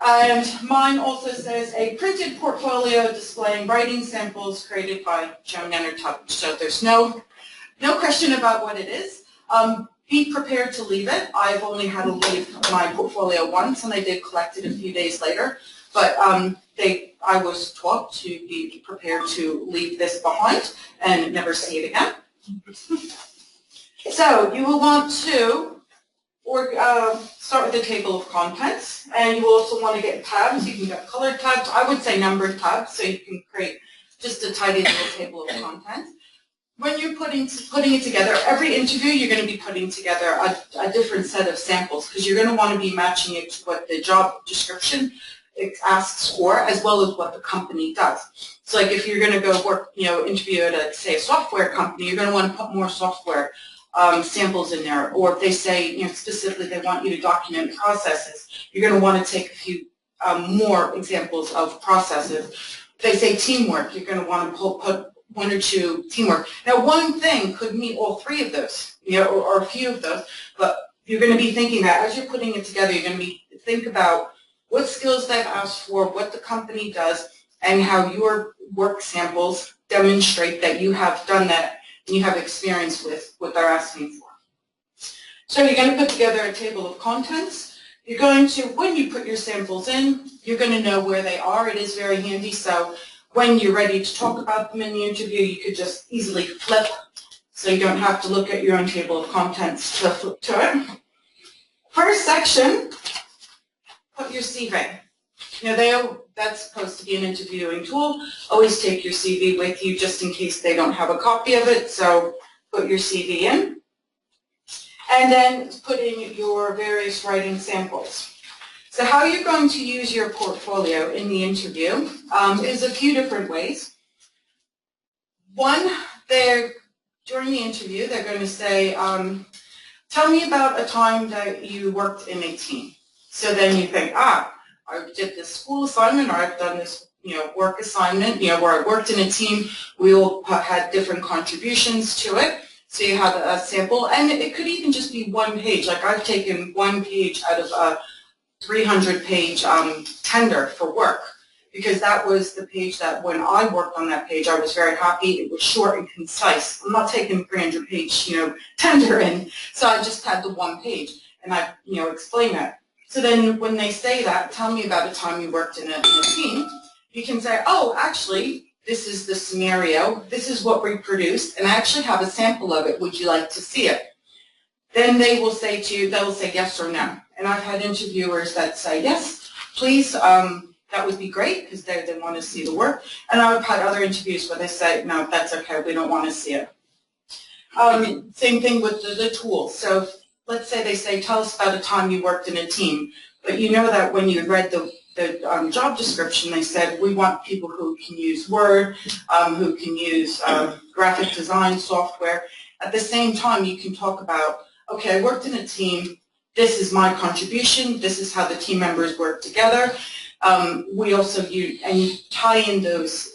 And mine also says a printed portfolio displaying writing samples created by Joan Nenner-Tubbs. So there's no question about what it is. Be prepared to leave it. I've only had to leave my portfolio once, and I did collect it a few days later. But I was taught to be prepared to leave this behind and never see it again. So you will want to start with the table of contents, and you will also want to get tabs. You can get colored tabs. I would say numbered tabs, so you can create just a tidy little table of contents. When you're putting it together, every interview you're going to be putting together a different set of samples, because you're going to want to be matching it to what the job description asks for, as well as what the company does. So like if you're going to go work, interview at say a software company, you're going to want to put more software samples in there. Or if they say, specifically they want you to document processes, you're going to want to take a few more examples of processes. If they say teamwork, you're going to want to put 1 or 2 teamwork. Now, one thing could meet all 3 of those, or a few of those, but you're going to be thinking that as you're putting it together, you're going to think about what skills they've asked for, what the company does, and how your work samples demonstrate that you have done that and you have experience with what they're asking for. So you're going to put together a table of contents. You're going to, when you put your samples in, you're going to know where they are. It is very handy, so when you're ready to talk about them in the interview, you could just easily flip, so you don't have to look at your own table of contents to flip to it. First section, put your CV. That's supposed to be an interviewing tool. Always take your CV with you just in case they don't have a copy of it, so put your CV in. And then put in your various writing samples. So how you're going to use your portfolio in the interview is a few different ways. One, during the interview, they're going to say, tell me about a time that you worked in a team. So then you think, I did this school assignment, or I've done this work assignment, where I worked in a team. We all had different contributions to it. So you have a sample, and it could even just be 1 page. Like I've taken 1 page out of a 300-page tender for work, because that was the page that when I worked on that page, I was very happy. It was short and concise. I'm not taking 300-page tender in, so I just had the 1 page, and I explain that. So then when they say that, tell me about a time you worked in a team, you can say, oh, actually, this is the scenario. This is what we produced, and I actually have a sample of it. Would you like to see it? Then they will say to you, they'll say yes or no. And I've had interviewers that say, yes, please, that would be great, because they want to see the work. And I've had other interviews where they say, no, that's okay, we don't want to see it. Same thing with the tools. So let's say they say, tell us about a time you worked in a team. But you know that when you read the job description, they said, we want people who can use Word, who can use graphic design software. At the same time, you can talk about, okay, I worked in a team. This is my contribution. This is how the team members work together. We also use, and you tie in those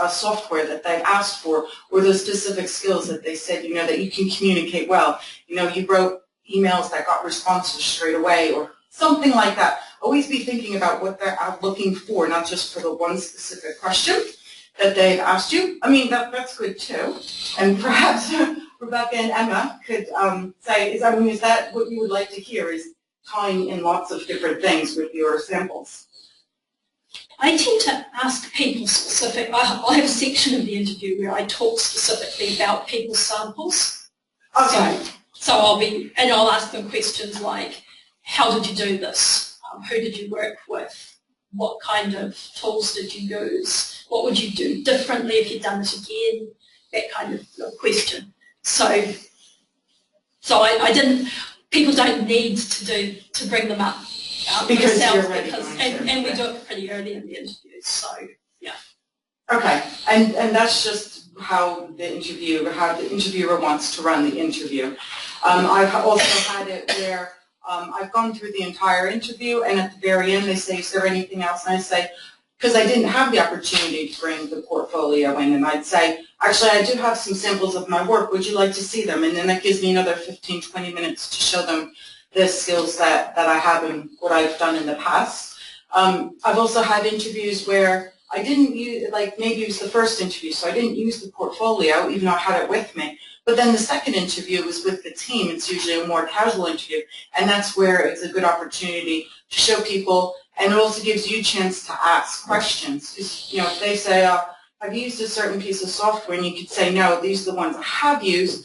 software that they've asked for, or those specific skills that they said, that you can communicate well. You wrote emails that got responses straight away, or something like that. Always be thinking about what they're looking for, not just for the one specific question. that they've asked you. I mean, that's good too. And perhaps Rebecca and Emma could say, is that what you would like to hear, is tying in lots of different things with your samples? I tend to ask people specific. I'll have a section of the interview where I talk specifically about people's samples. Okay. So I'll ask them questions like, how did you do this? Who did you work with? What kind of tools did you use? What would you do differently if you'd done it again? That kind of question. So I didn't. People don't need to bring them up because themselves, you're ready and we do it pretty early in the interview. So yeah. Okay, and that's just how the interviewer wants to run the interview. I've also had it where I've gone through the entire interview, and at the very end they say, is there anything else? And I say, because I didn't have the opportunity to bring the portfolio in, and I'd say, actually I do have some samples of my work, would you like to see them? And then that gives me another 15, 20 minutes to show them the skills that I have and what I've done in the past. I've also had interviews where I didn't use, like maybe it was the first interview, so I didn't use the portfolio even though I had it with me. But then the second interview was with the team. It's usually a more casual interview, and that's where it's a good opportunity to show people, and it also gives you a chance to ask questions. Because, you know, if they say, I've used a certain piece of software, and you could say, no, these are the ones I have used,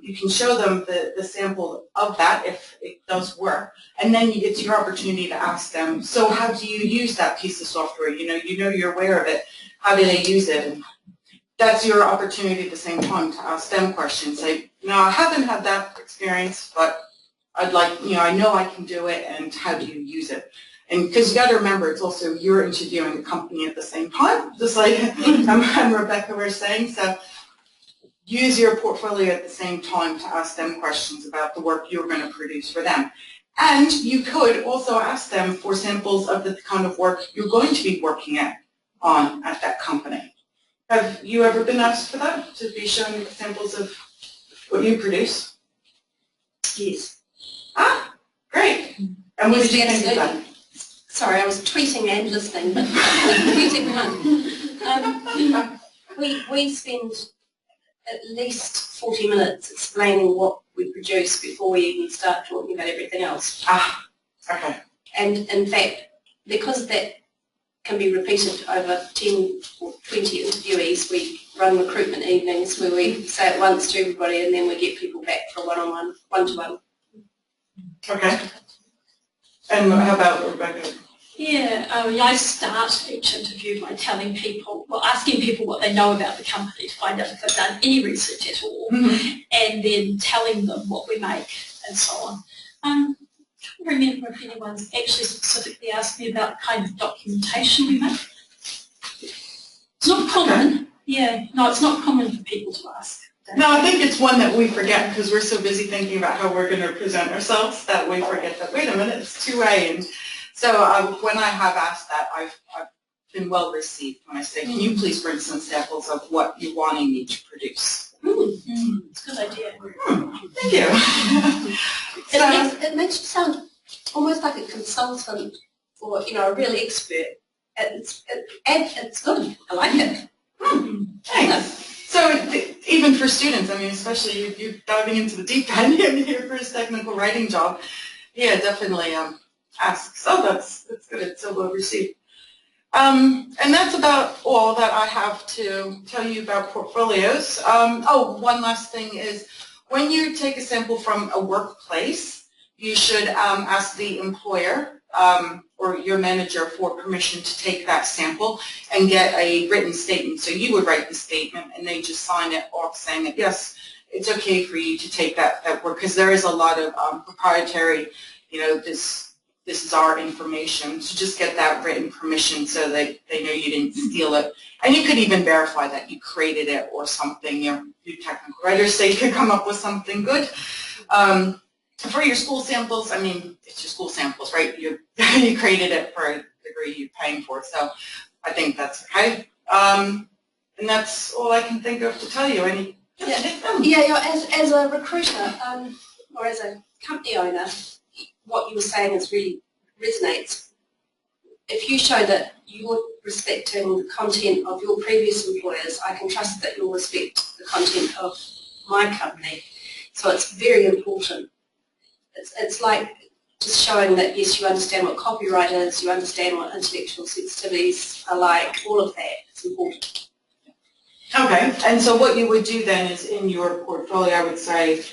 you can show them the sample of that if it does work. And then it's your opportunity to ask them, so how do you use that piece of software? You know you're aware of it. How do they use it? And that's your opportunity at the same time to ask them questions. Say, no, I haven't had that experience, but I'd like, I know I can do it, and how do you use it? And because you got to remember, it's also you're interviewing the company at the same time, just like Emma and Rebecca were saying. So use your portfolio at the same time to ask them questions about the work you're going to produce for them. And you could also ask them for samples of the kind of work you're going to be working on at that company. Have you ever been asked for that, to be shown samples of what you produce? Yes. Ah, great. And what did you think of that? Sorry, I was tweeting and listening, but tweeting one. We spend at least 40 minutes explaining what we produce before we even start talking about everything else. Ah, okay. And in fact, because that can be repeated over 10 or 20 interviewees, we run recruitment evenings where we say it once to everybody, and then we get people back for a one-on-one, one-to-one. Okay. And how about Rebecca? Yeah, I start each interview by telling people, asking people what they know about the company to find out if they've done any research at all, and then telling them what we make and so on. I can't remember if anyone's actually specifically asked me about the kind of documentation we make. It's not common. Yeah, no, it's not common for people to ask. No, I think it's one that we forget because we're so busy thinking about how we're going to present ourselves that we forget that, wait a minute, it's two-way. And so when I have asked that, I've been well received when I say, can you please bring some samples of what you're wanting me to produce? It's a good idea. Thank you. It makes you sound almost like a consultant or, a real expert. It's good. I like it. Thanks. So even for students, I mean, especially you're diving into the deep end in your first technical writing job, yeah, definitely ask. So that's good. It's so well received. And that's about all that I have to tell you about portfolios. One last thing is when you take a sample from a workplace, you should ask the employer or your manager for permission to take that sample and get a written statement. So you would write the statement and they just sign it off saying that, yes, it's okay for you to take that work, because there is a lot of proprietary, this is our information. So just get that written permission so they know you didn't steal it. And you could even verify that you created it or something. You technical writers say you could come up with something good. For your school samples, I mean, it's your school samples, right? You created it for a degree you're paying for, so I think that's okay. And that's all I can think of to tell you. As a recruiter or as a company owner, what you were saying really resonates if you show that you're respecting the content of your previous employers, I can trust that you'll respect the content of my company. So it's very important. It's like just showing that, yes, you understand what copyright is, you understand what intellectual sensitivities are like, all of that. It's important. Okay, and so what you would do then is in your portfolio, I would say,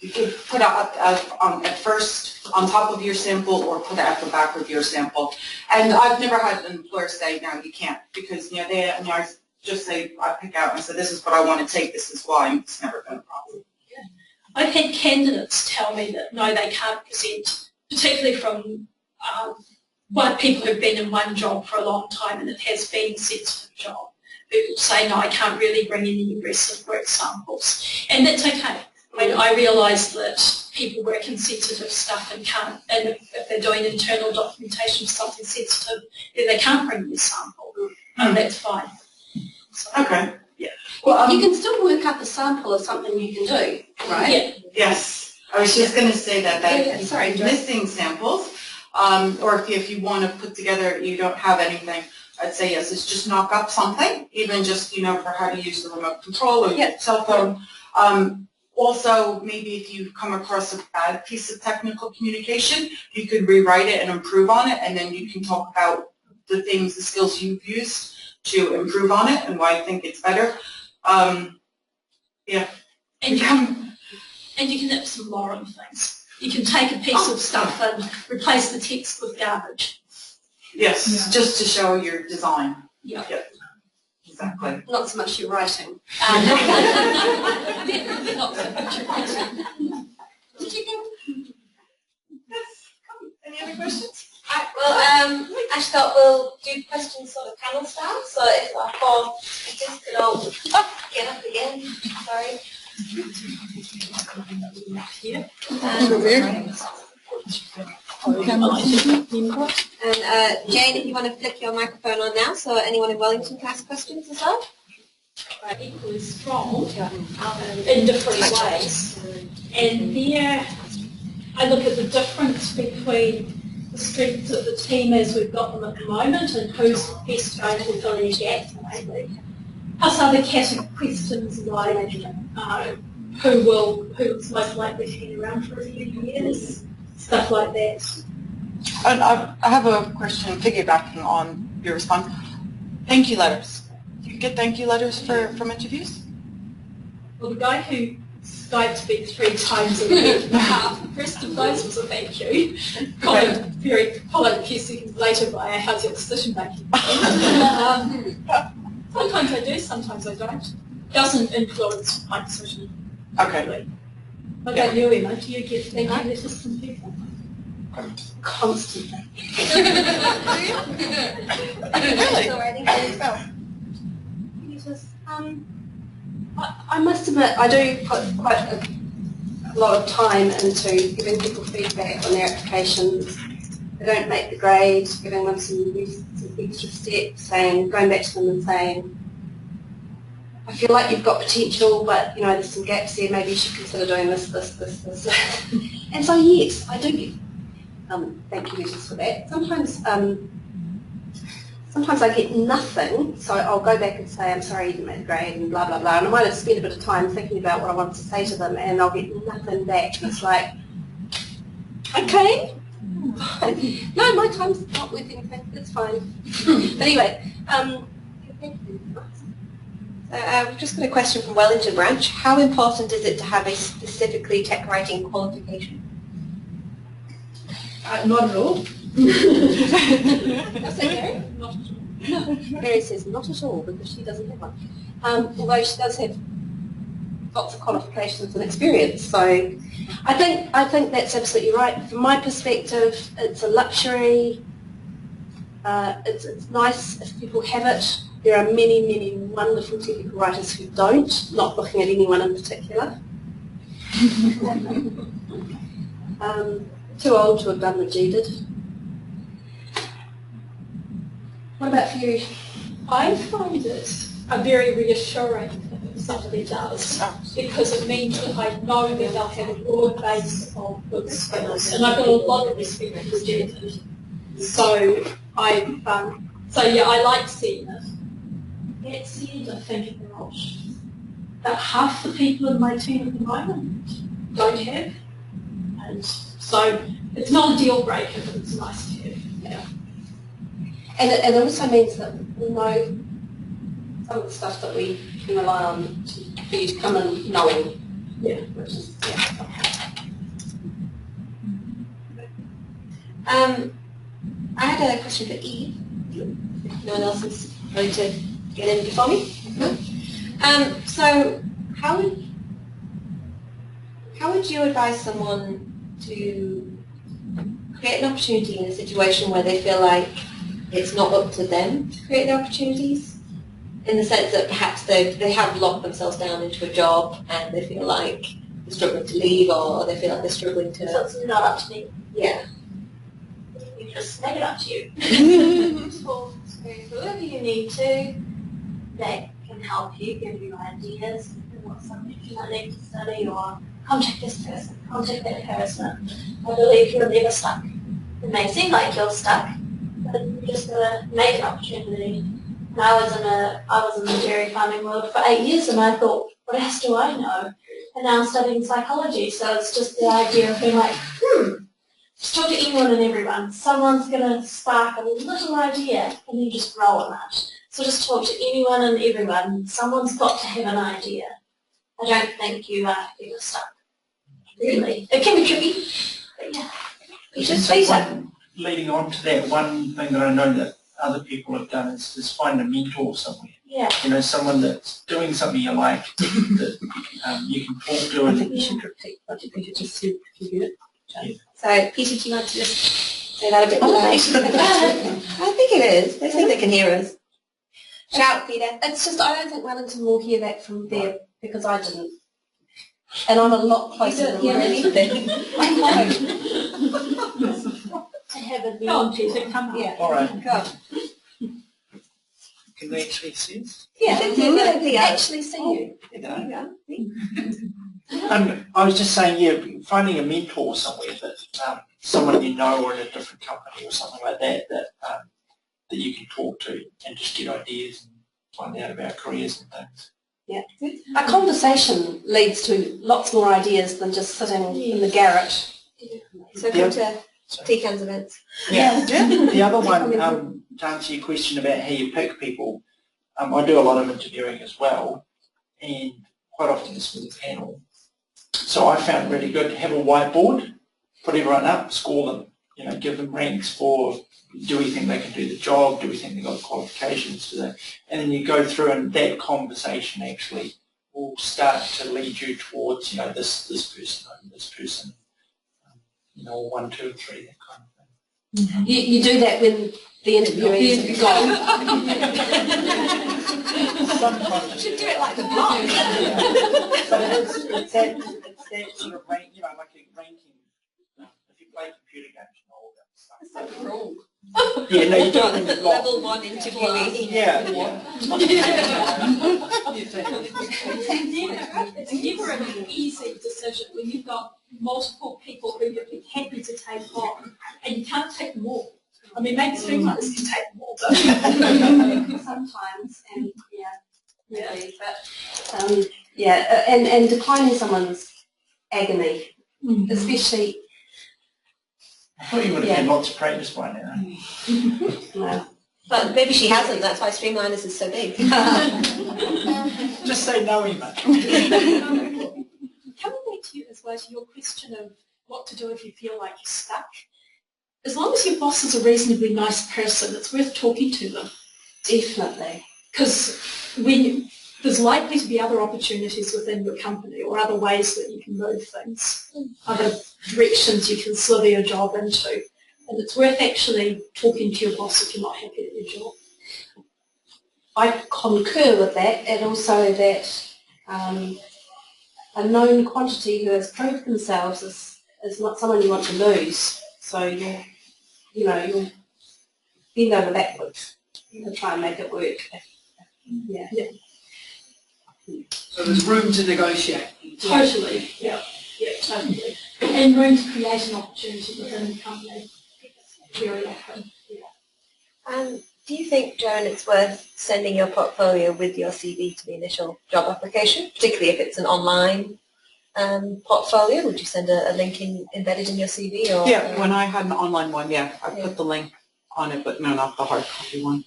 you could put it at first on top of your sample or put it at the back of your sample. And I've never had an employer say, no, you can't, because I just say, I pick out and I say, this is what I want to take, this is why, and it's never been a problem. I've had candidates tell me that no, they can't present, particularly from people who've been in one job for a long time and it has been a sensitive job, who say, no, I can't really bring in any aggressive work samples. And that's okay. I mean, I realise that people work in sensitive stuff and can't, and if they're doing internal documentation for something sensitive, then they can't bring in a sample, and that's fine. So, okay. Yeah. Well, you can still work up a sample of something you can do, right? Yeah. Yes. I was just going to say that if you're missing samples, or if you want to put together, you don't have anything, I'd say yes, it's just knock up something, even just, for how to use the remote control or your cell phone. Also, maybe if you come across a bad piece of technical communication, you could rewrite it and improve on it, and then you can talk about the skills you've used to improve on it and why you think it's better. Yeah. And you can add some more on things. You can take a piece of stuff and replace the text with garbage. Yes, just to show your design. Yeah. Yep. Exactly. Not so much your writing. Not so much your writing. Did you think? Any other questions? Well, I just thought we'll do questions sort of panel style. So if our 4 speakers could all get up again. Sorry. And Jane, if you want to flick your microphone on now, so anyone in Wellington can ask questions as well. Equally strong in different ways. And there, I look at the difference between the strengths of the team as we've got them at the moment and who's best going to fill any gaps, maybe. Plus other questions like who's most likely to hang around for a few years, stuff like that. And I have a question piggybacking on your response. Thank you letters. Do you get thank you letters from interviews? Well, the guy who Skyped me 3 times a week and a half, the first of those was a thank you, followed a few seconds later by a how's your decision making. Sometimes I do, sometimes I don't. Doesn't influence my decision. Okay. What about you, Emma? Do you get thank you letters from people? Constantly. Really? I must admit, I do put quite a lot of time into giving people feedback on their applications. They don't make the grade, giving them some extra steps, going back to them and saying, I feel like you've got potential, but there's some gaps there. Maybe you should consider doing this. And so yes, I do get thank you letters for that. Sometimes I get nothing, so I'll go back and say, I'm sorry you didn't make the grade and blah, blah, blah. And I might have spent a bit of time thinking about what I wanted to say to them and I'll get nothing back. It's like, okay. No, my time's not worth anything. It's fine. But anyway, I've just got a question from Wellington branch. How important is it to have a specifically tech writing qualification? not at all. That's okay. Not at all. No, Mary says not at all because she doesn't have one. Although she does have lots of qualifications and experience. So I think that's absolutely right. From my perspective, it's a luxury. It's nice if people have it. There are many, many wonderful technical writers who don't, not looking at anyone in particular. Too old to have done what G did. What about for you? I find it a very reassuring thing if somebody does, because it means that I know that they'll have a broad base of good skills, and I've got a lot of respect for Jen. So So yeah, I like seeing it. That said, I think about half the people in my team at the moment don't have, and so it's not a deal breaker, but it's nice to have. Yeah. And it also means that we know some of the stuff that we can rely on for you to come in knowing. Yeah. Which is, I had a question for Eve. No one else is ready to get in before me? So how would you advise someone to create an opportunity in a situation where they feel like it's not up to them to create the opportunities? In the sense that perhaps they have locked themselves down into a job and they feel like they're struggling to leave, or they feel like they're struggling to... So it's not up to me. Yeah. You just make it up to you. Talk to whoever you need to that can help you, give you ideas, what subject you might need to study, or contact this person, contact that person. I believe you're never stuck. It may seem like you're stuck, but you're just going to make an opportunity. And I was in the dairy farming world for 8 years, and I thought, what else do I know? And now I'm studying psychology, so it's just the idea of being like, just talk to anyone and everyone. Someone's going to spark a little idea, and then just roll on it. So just talk to anyone and everyone. Someone's got to have an idea. I don't think you're stuck. Really. It can be tricky, but yeah. You just face it. Leading on to that, one thing that I know that other people have done is find a mentor somewhere. Yeah. You know, someone that's doing something you like that you can talk to. I think you should repeat. I think you should just see if you get it. Yeah. So, Peter, do you want to just say that a bit loud? I think it is. They think they can hear us. Shout, Peter. It's just, I don't think Wellington will hear that from there because I didn't. And I'm a lot closer than hear anything. I To have a Oh, mentor. Peter, come on. Yeah. All right. Go. Can they actually see us? Yeah, They actually see you. There you go. I was just saying, yeah, finding a mentor somewhere that someone you know or in a different company or something like that that you can talk to and just get ideas and find out about careers and things. Yeah. A conversation leads to lots more ideas than just sitting in the garret. So come to TechComm's events. Yeah. The other one, to answer your question about how you pick people, I do a lot of interviewing as well, and quite often it's with a panel. So I found it really good to have a whiteboard, put everyone up, score them, you know, give them ranks for, do we think they can do the job, do we think they've got the qualifications for that, and then you go through and that conversation actually will start to lead you towards, you know, this person over this person, you know, 1, 2, and 3, that kind of thing. You do that when the interviewees have gone. Sometimes Should do it like the blog. but it's that sort of rank, you know, like a ranking. If you play computer games, you know all that stuff. Yeah, no, you do it in the blog. Level 1 interviewee. Yeah. It's never an easy decision when you've got multiple people who you'd be happy to take on, and you can't take them all. I mean, maybe streamliners can take them all, but Sometimes, and really, but and declining someone's agony, especially. I thought you would have had lots of practice by now. No. But maybe she hasn't, that's why Streamliners is so big. Just say no, Emma. coming back to you as well to your question of what to do if you feel like you're stuck. As long as your boss is a reasonably nice person, it's worth talking to them. Definitely. Because there's likely to be other opportunities within your company or other ways that you can move things, other directions you can slither your job into. And it's worth actually talking to your boss if you're not happy at your job. I concur with that, and also that a known quantity who has proved themselves is not someone you want to lose. So you'll bend over backwards to try and make it work. Yeah. So there's room to negotiate. Totally, yeah, totally. And room to create an opportunity within the company. Very often, yeah. Do you think, Joan, it's worth sending your portfolio with your CV to the initial job application, particularly if it's an online portfolio? Would you send a link embedded in your CV? Or, Yeah, when I had an online one, yeah, I put the link on it, but no, not the hard copy one.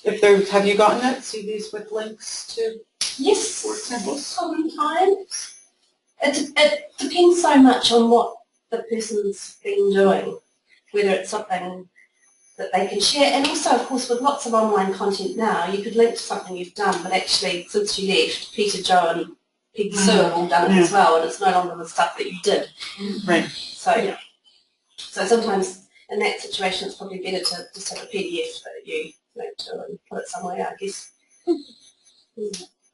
If there's, have you gotten it, CVs with links to Yes, work samples? sometimes. It depends so much on what the person's been doing, whether it's something that they can share, and also, of course, with lots of online content now, you could link to something you've done, but actually, since you left, Peter, Joe, and Peg Sue have all done it as well, and it's no longer the stuff that you did. Right. So sometimes in that situation, it's probably better to just have a PDF that you link to and put it somewhere, I guess.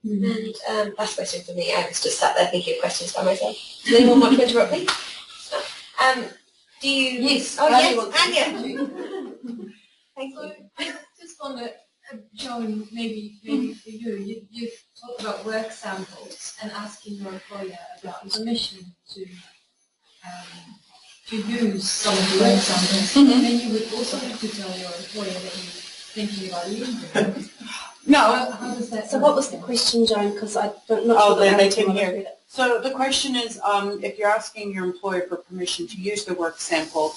And last question for me. I was just sat there thinking of questions by myself. Does anyone want to interrupt me? No. Do you? Yes. Oh yes, Anya. Thank you. I just wonder, Joan, maybe for you, you've talked about work samples and asking your employer about permission to use some of the work samples. And then you would also have to tell your employer that you're thinking about leaving them. No. How does that? So what was the question, Joan? Because I don't know. Oh, then I can hear. So the question is, if you're asking your employer for permission to use the work sample,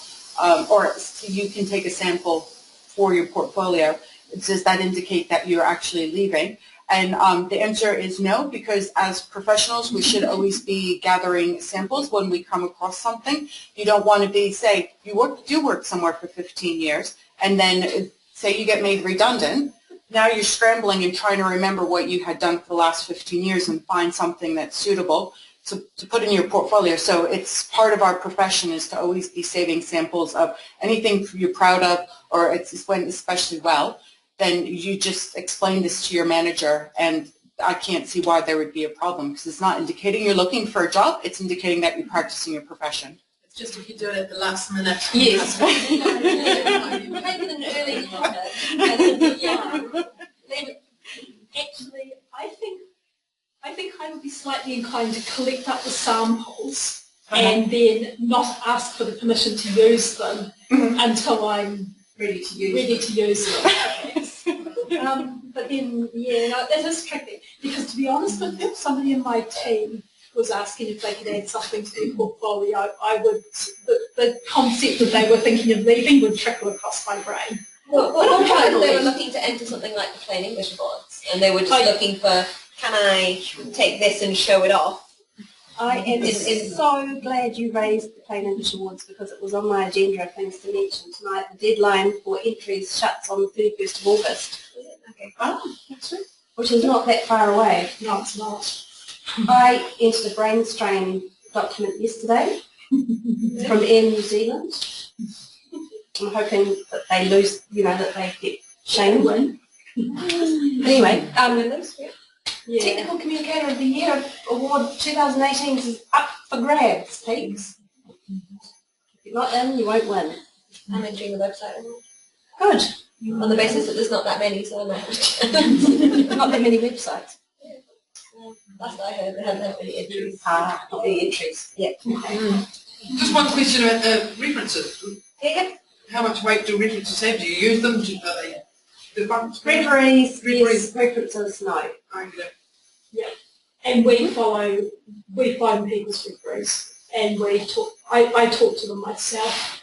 or you can take a sample for your portfolio, does that indicate that you're actually leaving? And the answer is no, because as professionals, we should always be gathering samples when we come across something. You don't want to be, say, you do work somewhere for 15 years, and then say you get made redundant. Now you're scrambling and trying to remember what you had done for the last 15 years and find something that's suitable to put in your portfolio. So it's part of our profession is to always be saving samples of anything you're proud of, or it's went especially well. Then you just explain this to your manager, and I can't see why there would be a problem, because it's not indicating you're looking for a job, it's indicating that you're practicing your profession. It's just if you do it at the last minute. Yes. Make it an early comment. Actually, I think I would be slightly inclined to collect up the samples and then not ask for the permission to use them until I'm Ready to use them. But then, yeah, no, that is tricky, because to be honest with you, if somebody in my team was asking if they could add something to their portfolio, I would, the concept that they were thinking of leaving would trickle across my brain. Well, what about if they were looking to enter something like the plain English boards, and they were just looking for, can I take this and show it off? I am so glad you raised the Plain English Awards, because it was on my agenda of things to mention tonight. The deadline for entries shuts on the 31st of August. Okay. Oh, that's right. Which is not that far away. No, it's not. I entered a brain strain document yesterday from Air New Zealand. I'm hoping that they lose, that they get shamed. Anyway, Yeah. Technical Communicator of the Year Award 2018 is up for grabs, peeps. If you're not in, you won't win. I'm entering the website. Good. On the basis that there's not that many, so I might have Not that many websites. Last I heard, they hadn't had many entries. Not the entries. Yeah. Just one question about references. Yeah. How much weight do references have? Do you use them? Are they debunked? Referees, yes. References, no. Yeah, and we phone people's referees, and I talk to them myself.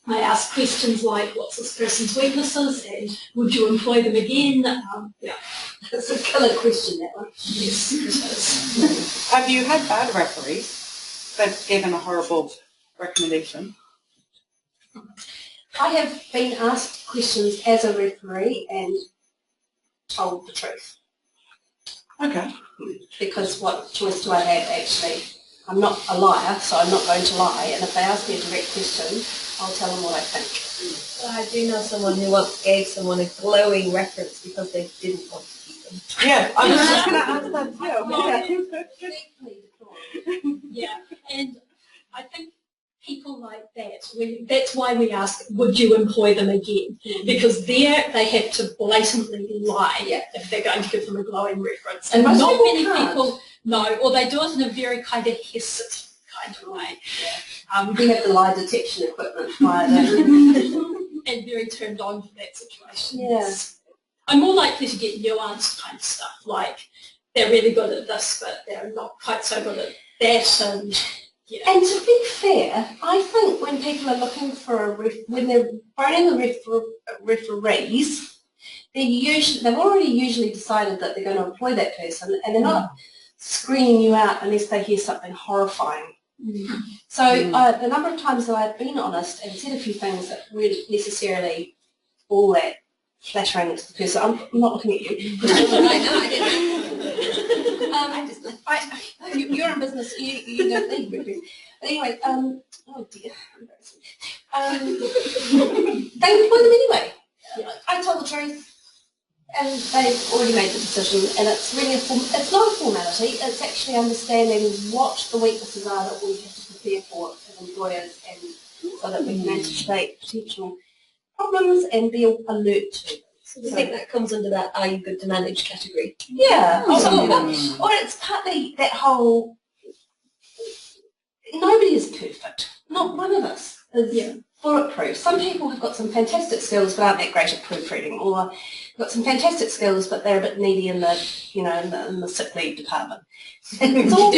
I ask questions like, what's this person's weaknesses, and would you employ them again? Yeah. That's a killer question, that one. Yes, it is. Have you had bad referees that's given a horrible recommendation? I have been asked questions as a referee and told the truth. Okay. Because what choice do I have, actually? I'm not a liar, so I'm not going to lie, and if they ask me a direct question, I'll tell them what I think. Well, I do know someone who once gave someone a glowing reference because they didn't want to keep them. Yeah, I was just going to ask that too. Yeah, and I think people like that, that's why we ask, would you employ them again? Because there they have to blatantly lie if they're going to give them a glowing reference. And not many people know, or they do it in a very kind of hesitant kind of way. We have the lie detection equipment via that. and very turned on for that situation. Yeah. I'm more likely to get nuanced kind of stuff, like they're really good at this, but they're not quite so good at that. And yeah. And to be fair, I think when people are looking for when they're phoning the referees, they've already usually decided that they're going to employ that person, and they're not screening you out unless they hear something horrifying. So the number of times that I've been honest and said a few things that weren't necessarily all that flattering to the person. I'm not looking at you. You're in business. You don't need referees. But anyway, oh dear, they employ them anyway. I told the truth, and they've already made the decision. And it's really it's not a formality. It's actually understanding what the weaknesses are that we have to prepare for as employers, and so that we can anticipate potential problems and be alert to them. So do you think that comes under that "are you good to manage" category? Yeah. Or it's partly that whole. Nobody is perfect. Not one of us is bulletproof. Some people have got some fantastic skills but aren't that great at proofreading, or got some fantastic skills but they're a bit needy in the in the sick leave department. It's all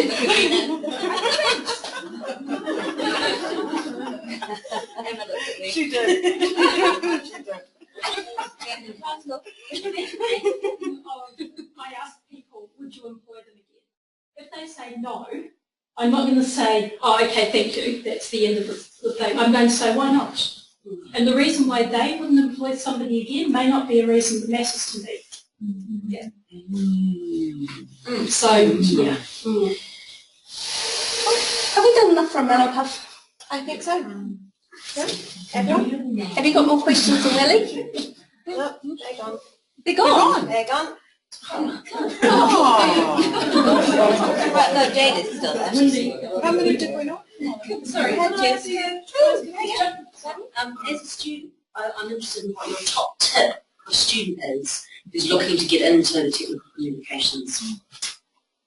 She did. She did. I ask people, would you employ them again? If they say no, I'm not going to say, oh, okay, thank you, that's the end of the thing. I'm going to say, why not? And the reason why they wouldn't employ somebody again may not be a reason that matters to me. Yeah. So, yeah. Have we done enough for a mellow puff? I think so. Everyone? Have you got more questions for Willie? Nope, they're gone. They're gone? They're gone. Oh. Right, no, Jade is still there. How many did we know? Sorry, Can I ask Jade. you a question? As a student, I'm interested in what your top tip for a student is who's looking to get into the technical communications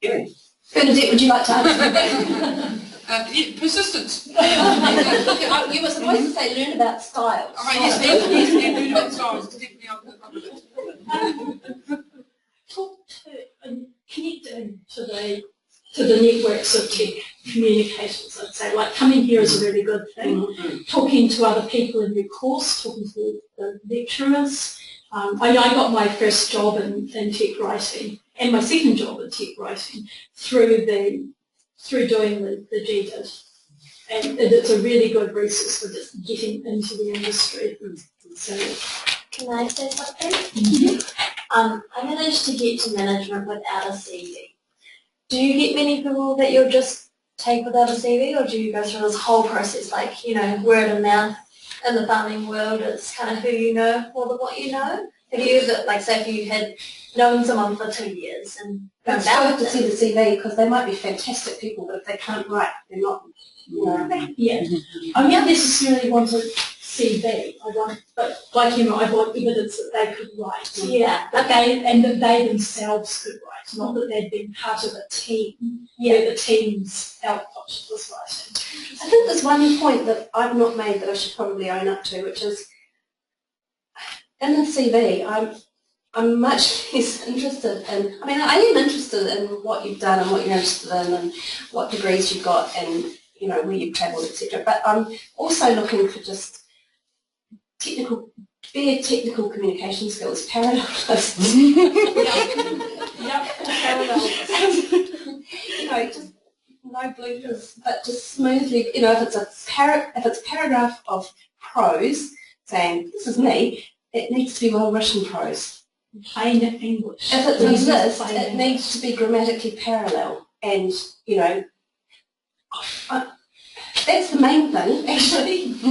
area. Bernadette, would you like to answer? Persistence. You were supposed to say learn about styles. All right, yes, learn about styles. Definitely, I'll cover it. Talk to and connect into the networks of tech communications, I'd say. Like coming here is a really good thing. Talking to other people in your course, talking to the lecturers. I got my first job in tech writing and my second job in tech writing through doing the DITA. And it's a really good resource for just getting into the industry. So, Can I say something? I managed to get to management without a CV. Do you get many people that you'll just take without a CV, or do you go through this whole process, like, word of mouth in the farming world, it's kind of who you know more than what you know? Have you ever, like, say if you had known someone for 2 years and It's hard to see the CV because they might be fantastic people, but if they can't write, they're not. yeah. I don't necessarily want a CV. But like I want evidence that they could write. Yeah. And that they themselves could write, not that they'd been part of a team where the team's output was writing. I think there's one point that I've not made that I should probably own up to, which is in the CV, I'm much less interested in, I am interested in what you've done and what you're interested in and what degrees you've got and, where you've travelled, etc. But I'm also looking for just bare technical communication skills, parallelists. Just no bloopers, but just smoothly, if it's a paragraph of prose saying, this is me, it needs to be well-written prose. Plain English. If it's a list, it needs to be grammatically parallel, and that's the main thing, actually. I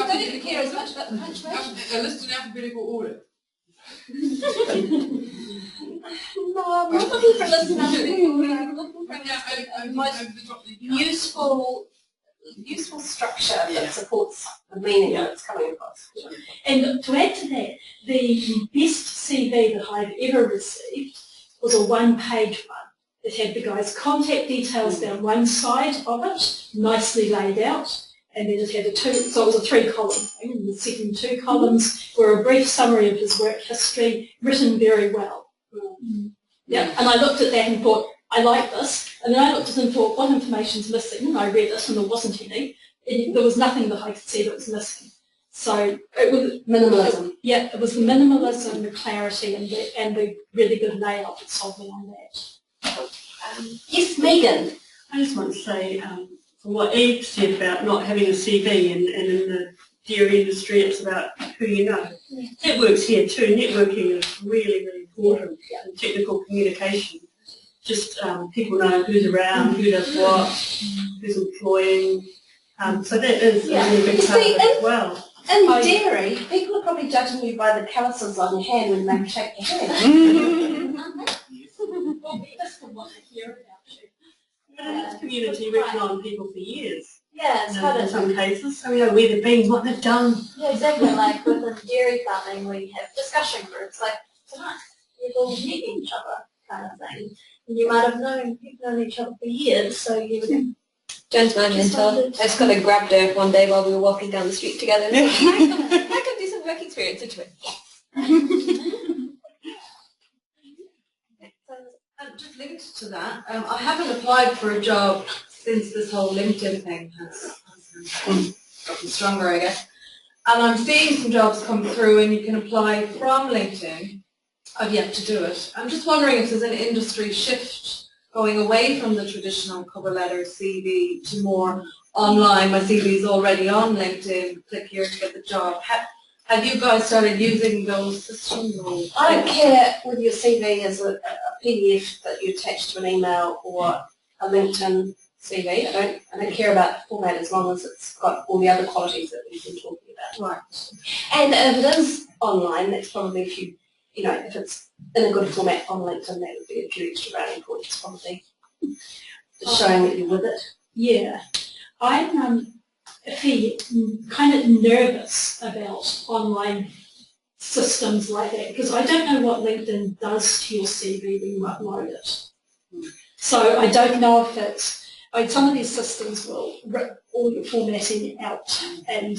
don't even care as much about the punctuation. A list in alphabetical order. No, I'm not looking for a list in alphabetical order. I'm looking for the most useful structure that supports the meaning that it's coming across. And to add to that, the best CV that I've ever received was a one-page one. It had the guy's contact details down one side of it, nicely laid out, and then it had so it was a 3-column thing, and the second 2 columns were a brief summary of his work history, written very well. Yeah, and I looked at that and thought, I like this, and then I looked at it and thought, what information's missing? And I read it, and there wasn't any. There was nothing that I could see that was missing. So it was Minimalism. Yeah, it was the minimalism, the clarity, and the really good layout that sold me on that. Yes, Megan. I just want to say, from what Eve said about not having a CV, and in the dairy industry it's about who you know. That works here too. Networking is really, really important in technical communication. Just people know who's around, who does what, who's employing. So that is a really big part of it as well. In dairy, people are probably judging you by the calluses on your hand when they shake your hand. Well, that's from what I hear about you. But in this community, we've known people for years. Yeah, it's In kind of some cases, so we know where they've been, what they've done. Yeah, exactly. Like within dairy farming, we have discussion groups. Like tonight, we've all met each other, kind of thing. And you might have known each other for years, so you would. Joan's my mentor. I just got to grab her one day while we were walking down the street together. And I could do some work experience. And she went, Just linked to that, I haven't applied for a job since this whole LinkedIn thing has gotten stronger, I guess. And I'm seeing some jobs come through and you can apply from LinkedIn. I've yet to do it. I'm just wondering if there's an industry shift going away from the traditional cover letter CV to more online. My CV is already on LinkedIn, click here to get the job. Have you guys started using those systems? I don't care whether your CV is a PDF that you attach to an email or a LinkedIn CV. I don't care about the format as long as it's got all the other qualities that we've been talking about. Right. And if it is online, that's probably if it's in a good format on LinkedIn, that would be a few extra brownie points probably. Just showing that you're with it. Yeah, I'm kind of nervous about online systems like that because I don't know what LinkedIn does to your CV when you upload it. So I don't know if some of these systems will rip all your formatting out and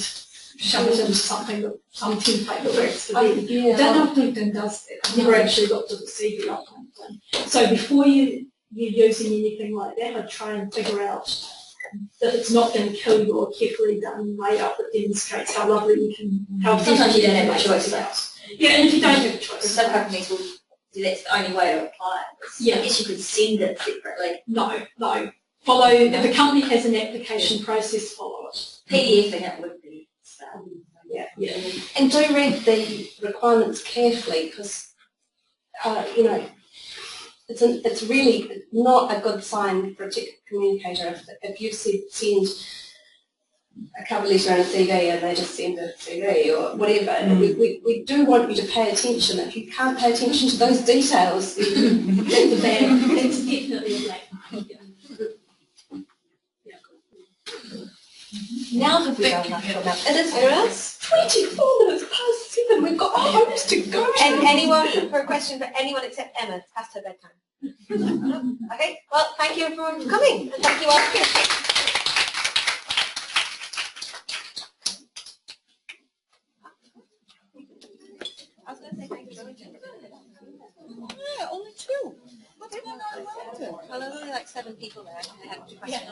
shove it into some template that works for them. I don't know if LinkedIn does that. I've never actually looked at the CV on LinkedIn. So before you're using anything like that, I'd try and figure out that it's not going to kill your carefully done layout that demonstrates how lovely you can help. Sometimes you don't have a choice. Yeah, and if you don't have a choice. Some companies will do that's the only way to apply it. Yeah. I guess you could send it separately. No. Follow, if a company has an application process, follow it. PDFing it would be. Yeah. And do read the requirements carefully because, it's really not a good sign for a tech communicator if you send a cover letter and a CV and they just send a CV or whatever. We do want you to pay attention. If you can't pay attention to those details, That's definitely a black mark. Now have we done enough? It is 24 minutes past 7. We've got hours to go. And anyone, for a question for anyone except Emma, it's past her bedtime. Okay, well, thank you for coming, and thank you all for I was going to say thank you. Yeah, only 2. Well, there were only like 7 people there. I had questions.